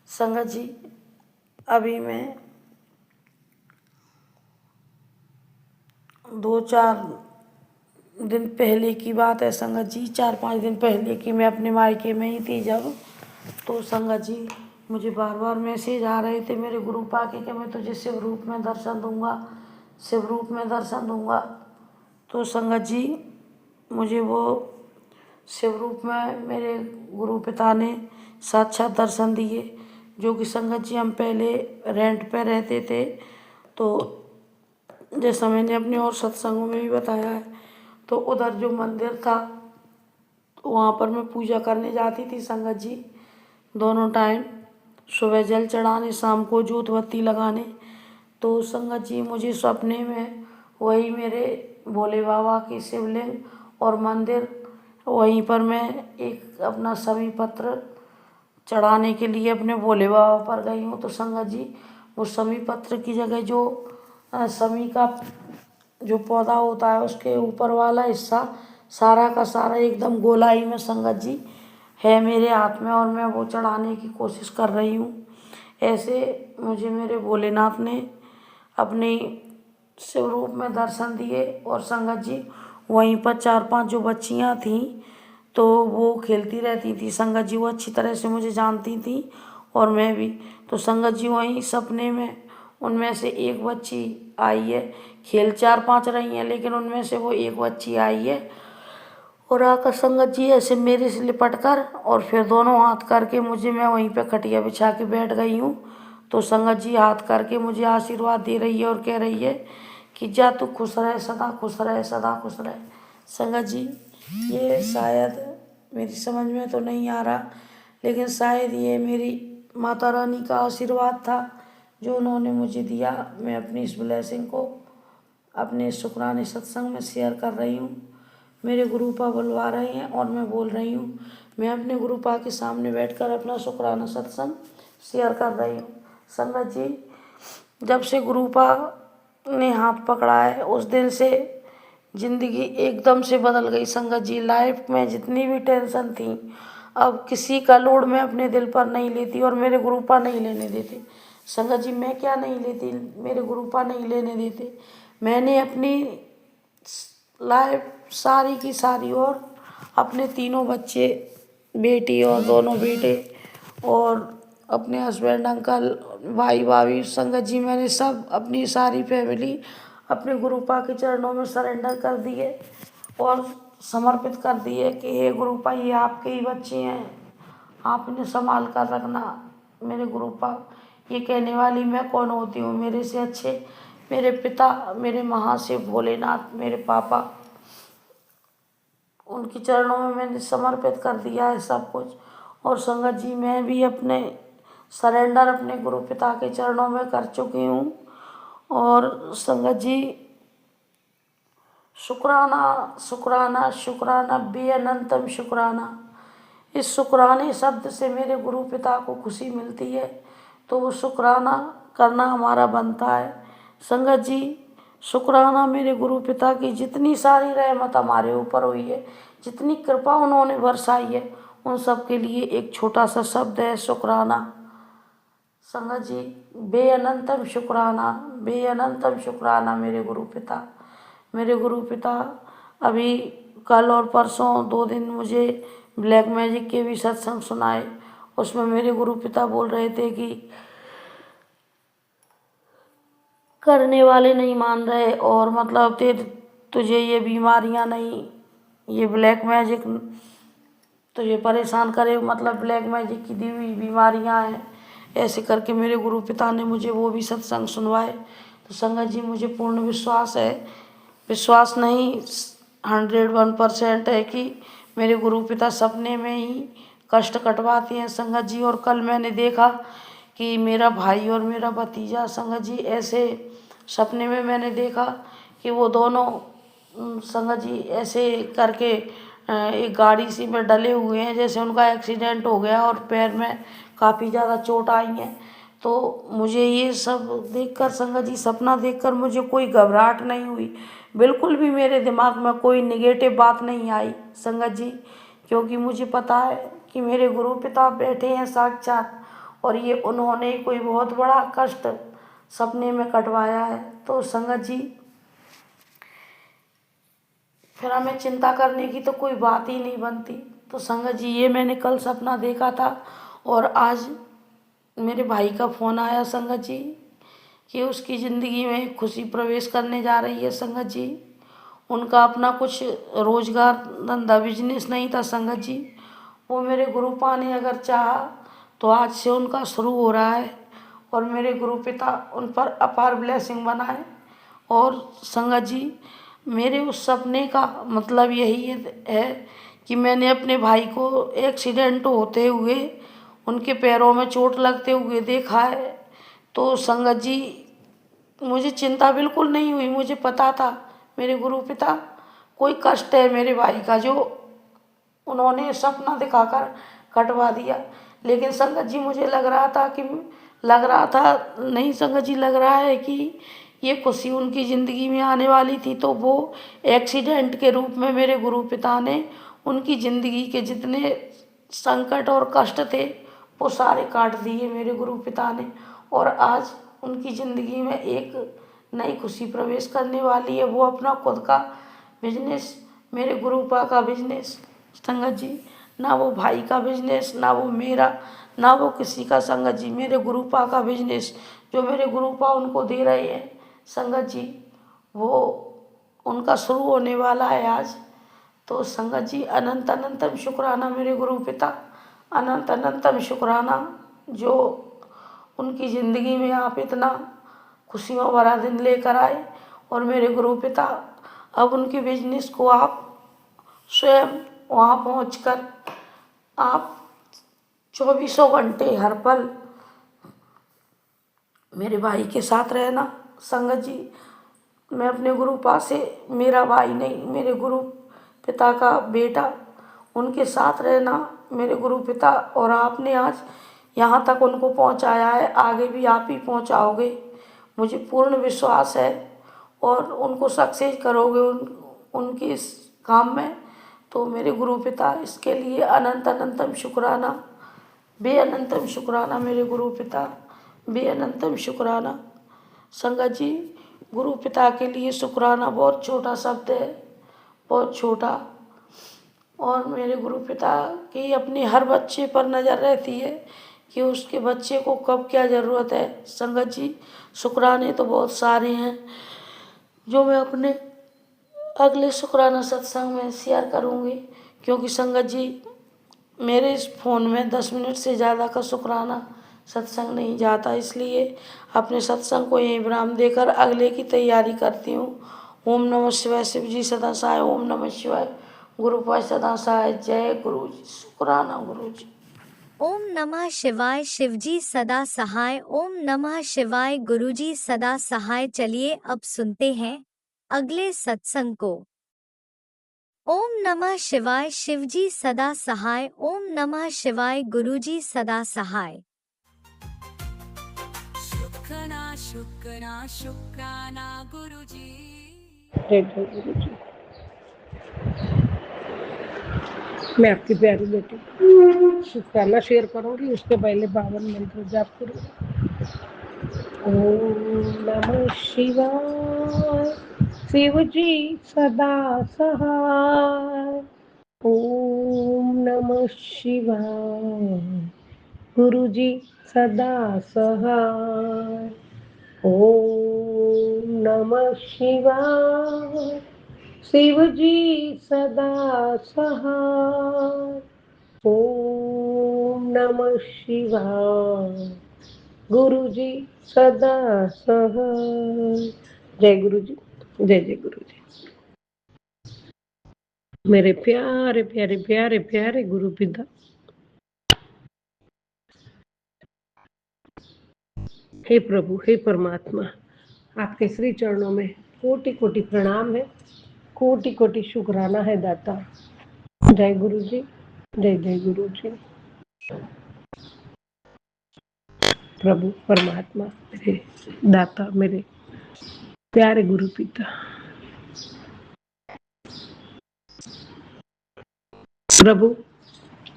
संगत जी, अभी मैं 2-4 दिन पहले की बात है संगत जी, 4-5 दिन पहले की मैं अपने मायके में ही थी जब। तो संगत जी, मुझे बार बार मैसेज आ रहे थे मेरे गुरुपा के कि मैं तुझे शिव रूप में दर्शन दूंगा, शिव रूप में दर्शन दूंगा। तो संगत जी, मुझे वो शिव रूप में मेरे गुरु पिता ने साक्षात दर्शन दिए। जो कि संगत जी, हम पहले रेंट पे रहते थे, तो जैसा मैंने अपने और सत्संगों में भी बताया है, तो उधर जो मंदिर था वहाँ पर मैं पूजा करने जाती थी संगत जी, दोनों टाइम, सुबह जल चढ़ाने, शाम को जोत बत्ती लगाने। तो संगत जी, मुझे सपने में वही मेरे भोले बाबा की शिवलिंग और मंदिर, वहीं पर मैं एक अपना समी पत्र चढ़ाने के लिए अपने भोले बाबा पर गई हूँ। तो संगत जी, वो समी पत्र की जगह जो समी का जो पौधा होता है उसके ऊपर वाला हिस्सा सारा का सारा एकदम गोलाई में संगत जी है मेरे हाथ में, और मैं वो चढ़ाने की कोशिश कर रही हूँ। ऐसे मुझे मेरे भोलेनाथ ने अपने शिव रूप में दर्शन दिए। और संगत जी, वहीं पर 4-5 जो बच्चियाँ थीं, तो वो खेलती रहती थी संगत जी, वो अच्छी तरह से मुझे जानती थी और मैं भी। तो संगत जी, वहीं सपने में उनमें से एक बच्ची आई है, खेल 4-5 रही हैं, लेकिन उनमें से वो एक बच्ची आई है और आकर संगत जी ऐसे मेरे से लिपट कर और फिर दोनों हाथ करके मुझे, मैं वहीं पे खटिया बिछा के बैठ गई हूँ। तो संगत जी हाथ करके मुझे आशीर्वाद दे रही है और कह रही है कि जा तू खुश रहे, सदा खुश रहे, सदा खुश रहे। संगत जी, ये शायद मेरी समझ में तो नहीं आ रहा, लेकिन शायद ये मेरी माता रानी का आशीर्वाद था जो उन्होंने मुझे दिया। मैं अपनी इस ब्लेसिंग को अपने शुक्राने सत्संग में शेयर कर रही हूँ। मेरे गुरुपा बुलवा रहे हैं और मैं बोल रही हूँ। मैं अपने गुरुपा के सामने बैठकर अपना शुक्राना सत्संग शेयर कर रही हूँ। संगत जी, जब से गुरुपा ने हाथ पकड़ा है उस दिन से ज़िंदगी एकदम से बदल गई संगत जी। लाइफ में जितनी भी टेंशन थी, अब किसी का लोड मैं अपने दिल पर नहीं लेती और मेरे गुरुपा नहीं लेने देते संगत जी। मैं क्या नहीं लेती, मेरे गुरुपा नहीं लेने देते। मैंने अपनी लाइफ सारी की सारी और अपने 3 बच्चे, बेटी और 2 बेटे, और अपने हस्बैंड, अंकल, भाई भाभी, संगत जी, मैंने सब अपनी सारी फैमिली अपने गुरुपा के चरणों में सरेंडर कर दिए और समर्पित कर दिए कि हे गुरुपा, ये आपके ही बच्चे हैं, आप इन्हें संभाल कर रखना। मेरे गुरुपा, ये कहने वाली मैं कौन होती हूँ, मेरे से अच्छे मेरे पिता, मेरे महाशिव भोलेनाथ, मेरे पापा, उनके चरणों में मैंने समर्पित कर दिया है सब कुछ। और संगत जी, मैं भी अपने सरेंडर अपने गुरु पिता के चरणों में कर चुकी हूँ। और संगत जी, शुक्राना शुक्राना शुक्राना, बेअनंतम शुक्राना। इस शुक्राने शब्द से मेरे गुरु पिता को खुशी मिलती है, तो वो शुक्राना करना हमारा बनता है। संगत जी, शुक्राना मेरे गुरु पिता की जितनी सारी रहमत हमारे ऊपर हुई है, जितनी कृपा उन्होंने बरसाई है, उन सब के लिए एक छोटा सा शब्द है शुक्राना। संगत जी, बेअनंतम शुक्राना, बेअनंतम शुक्राना मेरे गुरु पिता। मेरे गुरु पिता अभी कल और परसों 2 दिन मुझे ब्लैक मैजिक के भी सत्संग सुनाए। उसमें मेरे गुरु पिता बोल रहे थे कि करने वाले नहीं मान रहे, और मतलब तुझे ये बीमारियां नहीं, ये ब्लैक मैजिक तुझे परेशान करे, मतलब ब्लैक मैजिक की दी हुई बीमारियां हैं। ऐसे करके मेरे गुरु पिता ने मुझे वो भी सत्संग सुनवाए। तो संगत जी, मुझे पूर्ण विश्वास है, विश्वास नहीं 101% है कि मेरे गुरु पिता सपने में ही कष्ट कटवाते हैं संगत जी। और कल मैंने देखा कि मेरा भाई और मेरा भतीजा संगत जी, ऐसे सपने में मैंने देखा कि वो दोनों संगत जी ऐसे करके एक गाड़ी सी में डले हुए हैं, जैसे उनका एक्सीडेंट हो गया और पैर में काफ़ी ज़्यादा चोट आई है। तो मुझे ये सब देखकर संगत जी, सपना देखकर मुझे कोई घबराहट नहीं हुई, बिल्कुल भी मेरे दिमाग में कोई निगेटिव बात नहीं आई संगत जी, क्योंकि मुझे पता है कि मेरे गुरु पिता बैठे हैं साक्षात, और ये उन्होंने कोई बहुत बड़ा कष्ट सपने में कटवाया है। तो संगत जी, फिर हमें चिंता करने की तो कोई बात ही नहीं बनती। तो संगत जी, ये मैंने कल सपना देखा था, और आज मेरे भाई का फ़ोन आया संगत जी कि उसकी ज़िंदगी में खुशी प्रवेश करने जा रही है संगत जी। उनका अपना कुछ रोजगार धंधा बिजनेस नहीं था संगत जी, वो मेरे गुरुपा ने अगर चाहा तो आज से उनका शुरू हो रहा है, और मेरे गुरु पिता उन पर अपार ब्लेसिंग बनाए। और संगत जी, मेरे उस सपने का मतलब यही है कि मैंने अपने भाई को एक्सीडेंट होते हुए, उनके पैरों में चोट लगते हुए देखा है। तो संगत जी, मुझे चिंता बिल्कुल नहीं हुई, मुझे पता था मेरे गुरु पिता कोई कष्ट है मेरे भाई का जो उन्होंने सपना दिखाकर कटवा दिया। लेकिन संगत जी, मुझे लग रहा था नहीं संगत जी, लग रहा है कि ये खुशी उनकी ज़िंदगी में आने वाली थी, तो वो एक्सीडेंट के रूप में मेरे गुरु पिता ने उनकी ज़िंदगी के जितने संकट और कष्ट थे वो सारे काट दिए मेरे गुरु पिता ने। और आज उनकी ज़िंदगी में एक नई खुशी प्रवेश करने वाली है, वो अपना खुद का बिजनेस, मेरे गुरुपा का बिजनेस संगत जी, ना वो भाई का बिजनेस, ना वो मेरा, ना वो किसी का संगत जी, मेरे गुरुपा का बिजनेस जो मेरे गुरुपा उनको दे रहे हैं संगत जी, वो उनका शुरू होने वाला है आज। तो संगत जी, अनंत अनंतम शुक्राना मेरे गुरु पिता, अनंत अनंतम शुक्राना जो उनकी ज़िंदगी में आप इतना खुशियों भरा दिन लेकर आए। और मेरे गुरु पिता, अब उनके बिजनेस को आप स्वयं वहाँ पहुँचकर आप 24 घंटे हर पल मेरे भाई के साथ रहना संगत जी। मैं अपने गुरुपा से, मेरा भाई नहीं, मेरे गुरु पिता का बेटा, उनके साथ रहना मेरे गुरु पिता। और आपने आज यहाँ तक उनको पहुँचाया है, आगे भी आप ही पहुँचाओगे, मुझे पूर्ण विश्वास है, और उनको सक्सेस करोगे उनके इस काम में। तो मेरे गुरु पिता, इसके लिए अनंत अनंतम शुक्राना, बेअनंतम शुक्राना मेरे गुरु पिता, बेअनंतम शुक्राना संगत जी। गुरु पिता के लिए शुक्राना बहुत छोटा शब्द है, बहुत छोटा। और मेरे गुरु पिता की अपने हर बच्चे पर नज़र रहती है कि उसके बच्चे को कब क्या ज़रूरत है। संगत जी, शुक्राने तो बहुत सारे हैं जो मैं अपने अगले शुक्राना सत्संग में शेयर करूँगी, क्योंकि संगत जी मेरे इस फ़ोन में 10 मिनट से ज़्यादा का शुक्राना सत्संग नहीं जाता, इसलिए अपने सत्संग को यहीं विराम देकर अगले की तैयारी करती हूँ। ओम नमः शिवाय। शिव जी सदा सहाय। ओम नमः शिवाय। गुरु पाय सदा सहाय। जय गुरु जी। शुक्राना गुरु जी। ओम नमः शिवाय। शिवजी सदा सहाय। ओम नमः शिवाय। गुरुजी सदा सहाय। चलिए अब सुनते हैं अगले सत्संग को। ओम नमः शिवाय। शिवजी सदा सहाय। ओम नमः शिवाय। गुरुजी सदा सहाय। शुक्राना शुक्राना शुक्राना गुरुजी। जय जय गुरु जी। मैं आपकी प्यारी बेटी शुक्राना शेयर करूंगी, उसके पहले 52 मंत्र जाप करूंगी। ओम नमः शिवाय। शिव जी सदा सहाय। ओम नमः शिवाय। गुरु जी सदा सहाय। ओम नमः शिवाय। शिव जी सदा सहाय। ओम नमः शिवाय। गुरु जी सदा सहाय। जय गुरु जी। जय जय गुरु जी। मेरे प्यारे प्यारे प्यारे प्यारे गुरु पिता, हे प्रभु, हे परमात्मा, आपके श्री चरणों में कोटि कोटि प्रणाम है, कोटि कोटि शुक्राना है दाता। जय गुरु जी। जय जय गुरु जी। प्रभु परमात्मा, मेरे दाता, मेरे प्यारे गुरु पिता, प्रभु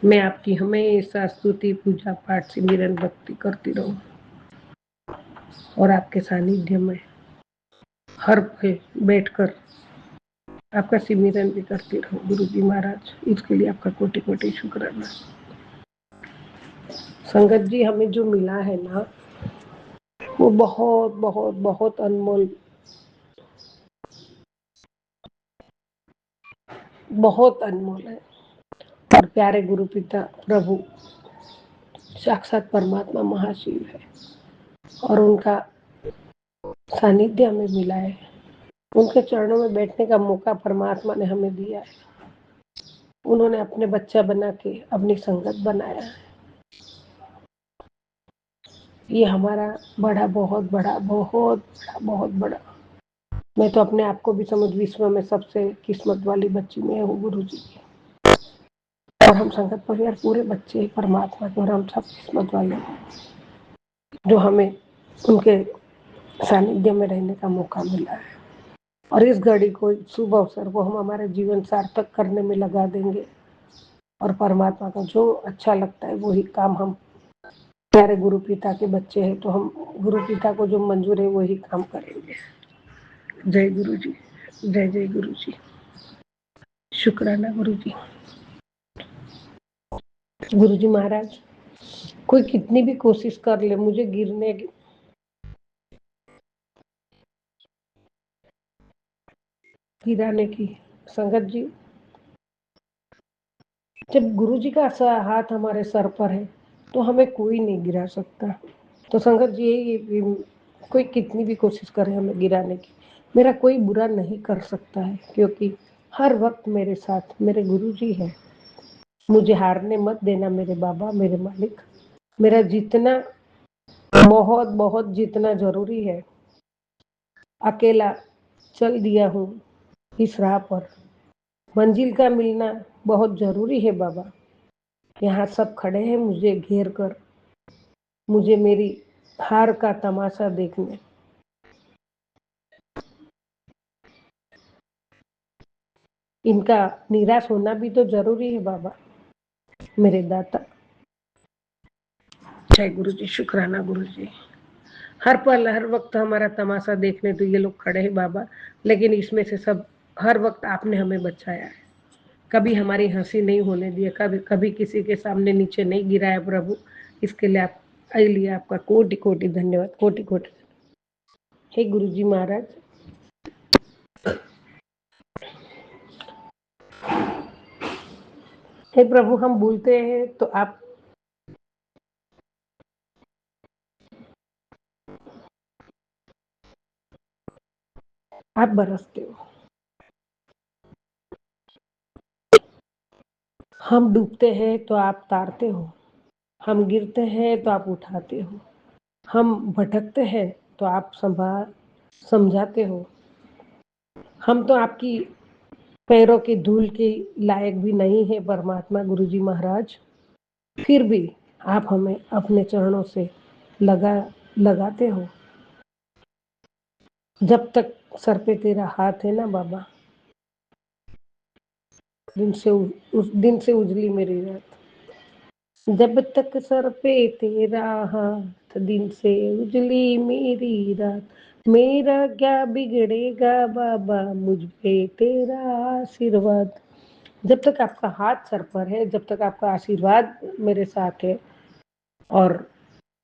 मैं आपकी हमेशा स्तुति पूजा पाठ सिमरन भक्ति करती रहूं और आपके सानिध्य में हर पे बैठकर आपका सिमरन भी करती रहूं। गुरु जी महाराज, इसके लिए आपका कोटि कोटि शुक्राना। संगत जी, हमें जो मिला है ना, वो बहुत बहुत बहुत अनमोल, बहुत अनमोल है। और प्यारे गुरु पिता प्रभु साक्षात परमात्मा महाशिव है और उनका सानिध्य हमें मिला है। उनके चरणों में बैठने का मौका परमात्मा ने हमें दिया है। उन्होंने अपने बच्चा बना के अपनी संगत बनाया है। ये हमारा बड़ा, बहुत बड़ा, बहुत बड़ा, बहुत बड़ा, मैं तो अपने आप को भी समझ विश्व में सबसे किस्मत वाली बच्ची में हूँ गुरु जी की। और हम संगत परिवार पूरे बच्चे हैं परमात्मा के, और हम सब किस्मत वाले हैं जो हमें उनके सानिध्य में रहने का मौका मिला है। और इस घड़ी को, शुभ अवसर को हम हमारे जीवन सार्थक करने में लगा देंगे और परमात्मा का जो अच्छा लगता है वही काम हम, प्यारे गुरु पिता के बच्चे हैं तो हम गुरु पिता को जो मंजूर है वही काम करेंगे। जय गुरु जी। जय जय गुरु जी। शुक्राना गुरु जी। गुरु जी महाराज, कोई कितनी भी कोशिश कर ले मुझे गिराने की, संगत जी, जब गुरु जी का हाथ हमारे सर पर है तो हमें कोई नहीं गिरा सकता। तो संगत जी, ये कोई कितनी भी कोशिश करे हमें गिराने की, मेरा कोई बुरा नहीं कर सकता है, क्योंकि हर वक्त मेरे साथ मेरे गुरु जी है। मुझे हारने मत देना मेरे बाबा, मेरे मालिक। मेरा जितना, बहुत बहुत जितना जरूरी है, अकेला चल दिया हूँ इस राह पर। मंजिल का मिलना बहुत जरूरी है बाबा। यहाँ सब खड़े हैं मुझे घेर कर, मुझे मेरी हार का तमाशा देखने। इनका निराश होना भी तो जरूरी है बाबा, मेरे दाता। जय गुरु जी। शुक्राना गुरु जी। हर पल हर वक्त हमारा तमाशा देखने तो ये लोग खड़े हैं बाबा, लेकिन इसमें से सब हर वक्त आपने हमें बचाया है। कभी हमारी हंसी नहीं होने दिया, कभी कभी किसी के सामने नीचे नहीं गिराया प्रभु। इसके लिए आपका कोटि कोटि धन्यवाद, कोटि कोटि। हे गुरु जी महाराज, हे प्रभु, हम भूलते हैं तो आप बरसते हो। हम डूबते हैं तो आप तारते हो, हम गिरते हैं तो आप उठाते हो, हम भटकते हैं तो आप समझाते हो। हम तो आपकी पैरों की धूल के लायक भी नहीं है परमात्मा गुरुजी महाराज, फिर भी आप हमें अपने चरणों से लगाते हो। जब तक सर पे तेरा हाथ है ना बाबा, उस दिन से उजली मेरी रात। जब तक सर पे तेरा हाथ, दिन से उजली मेरी रात। मेरा क्या बिगड़ेगा बाबा, मुझ पे तेरा आशीर्वाद। जब तक आपका हाथ सर पर है, जब तक आपका आशीर्वाद मेरे साथ है और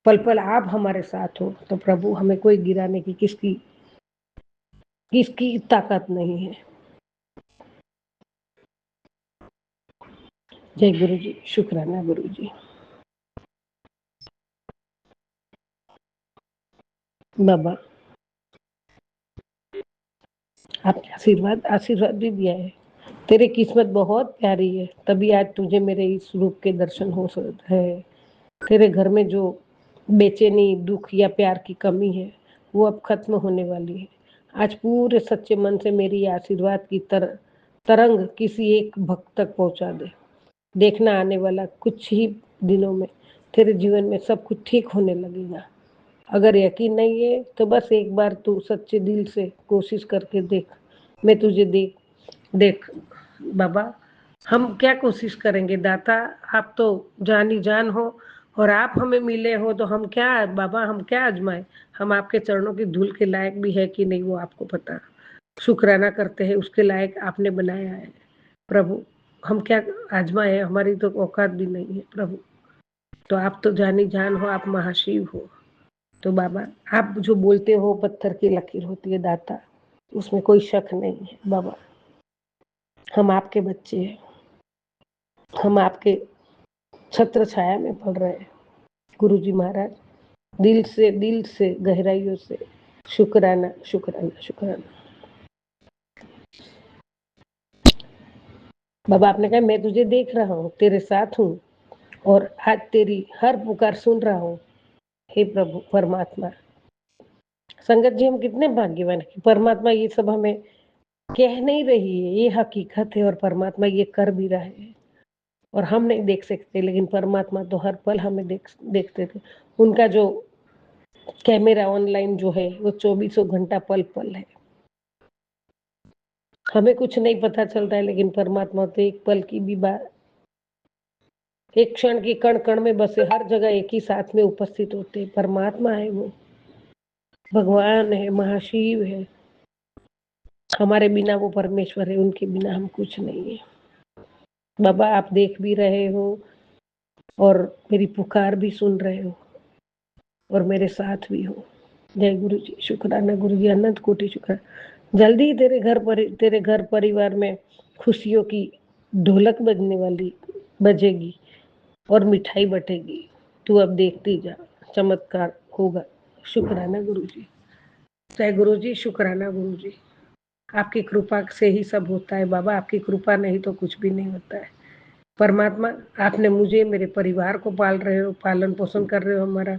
पल पल आप हमारे साथ हो, तो प्रभु हमें कोई गिराने की किसकी ताकत नहीं है। जय गुरु जी, शुक्राना गुरु जी। बाबा आपने आशीर्वाद भी दिया है। तेरी किस्मत बहुत प्यारी है, तभी आज तुझे मेरे इस रूप के दर्शन हो है। तेरे घर में जो बेचैनी, दुख या प्यार की कमी है, वो अब खत्म होने वाली है। आज पूरे सच्चे मन से मेरी आशीर्वाद की तरंग किसी एक भक्त तक पहुंचा दे। देखना आने वाला कुछ ही दिनों में तेरे जीवन में सब कुछ ठीक होने लगेगा। अगर यकीन नहीं है तो बस एक बार तू सच्चे दिल से कोशिश करके देख। मैं तुझे देख बाबा, हम क्या कोशिश करेंगे दाता, आप तो जानी जान हो और आप हमें मिले हो, तो हम क्या बाबा, हम क्या आजमाए। हम आपके चरणों की धूल के लायक भी है कि नहीं वो आपको पता। शुक्राना करते हैं, उसके लायक आपने बनाया है प्रभु। हम क्या आजमाए, हमारी तो औकात भी नहीं है प्रभु। तो आप तो जानी जान हो, आप महाशिव हो। तो बाबा आप जो बोलते हो पत्थर की लकीर होती है दाता, उसमें कोई शक नहीं है बाबा। हम आपके बच्चे हैं, हम आपके छत्र छाया में पड़ रहे हैं गुरुजी महाराज। दिल से गहराइयों से शुक्राना शुक्राना शुक्राना। बाबा आपने कहा मैं तुझे देख रहा हूँ, तेरे साथ हूँ और आज तेरी हर पुकार सुन रहा हूँ। हे प्रभु परमात्मा, संगत जी हम कितने भाग्यवान हैं, परमात्मा ये सब हमें कह नहीं रही है, ये हकीकत है और परमात्मा ये कर भी रहा है। और हम नहीं देख सकते, लेकिन परमात्मा तो हर पल हमें देखते थे। उनका जो कैमरा ऑनलाइन जो है वो 24 घंटा पल पल है। हमें कुछ नहीं पता चलता है, लेकिन परमात्मा तो एक पल की भी बात, एक क्षण की कण कण में बसे, हर जगह एक ही साथ में उपस्थित होते। परमात्मा है वो, भगवान है, महाशिव है। हमारे बिना वो परमेश्वर है, उनके बिना हम कुछ नहीं है। बाबा आप देख भी रहे हो और मेरी पुकार भी सुन रहे हो और मेरे साथ भी हो। जय गुरु जी, शुक्राना गुरु जी, अनंत कोटि शुक्राना। जल्दी ही तेरे घर परिवार में खुशियों की ढोलक बजेगी और मिठाई बटेगी। तू अब देखती जा, चमत्कार होगा। शुक्राना गुरु जी। जय गुरु जी, शुक्राना गुरु जी। आपकी कृपा से ही सब होता है बाबा, आपकी कृपा नहीं तो कुछ भी नहीं होता है। परमात्मा आपने मुझे, मेरे परिवार को पाल रहे हो, पालन पोषण कर रहे हो हमारा,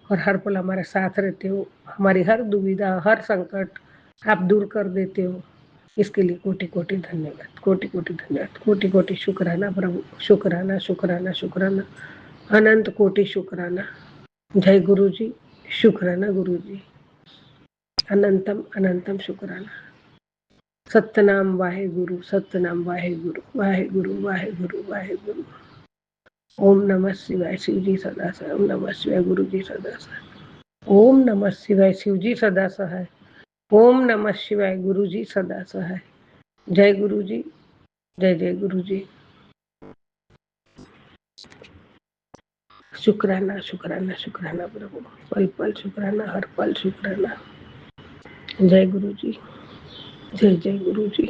और हर पल हमारे साथ रहते हो। हमारी हर दुविधा, हर संकट आप दूर कर देते हो। इसके लिए कोटि कोटि धन्यवाद, कोटि कोटि धन्यवाद, कोटि कोटि शुक्राना प्रभु। शुक्राना शुक्राना शुक्राना, अनंत कोटि शुक्राना। जय गुरु जी, शुक्राना गुरु जी, अनंतम अनंतम शुक्राना। सतनाम वाहे गुरु, सतनाम वाहे गुरु, वाहे गुरु, वाहे गुरु, वाहे गुरु। ओम नमः शिवाय, शिव जी सदा सहाय। ओम नमः शिवाय, गुरु जी सदा सहाय। ओम नमः शिवाय, शिव जी सदा सहाय। ओम नमः शिवाय, गुरु जी सदा सहाय। जय गुरु जी, जय जय गुरु जी। शुक्राना शुक्राना शुक्राना प्रभु, पल पल शुक्राना, हर पल शुक्राना। जय गुरु जी, जय जय गुरु जी।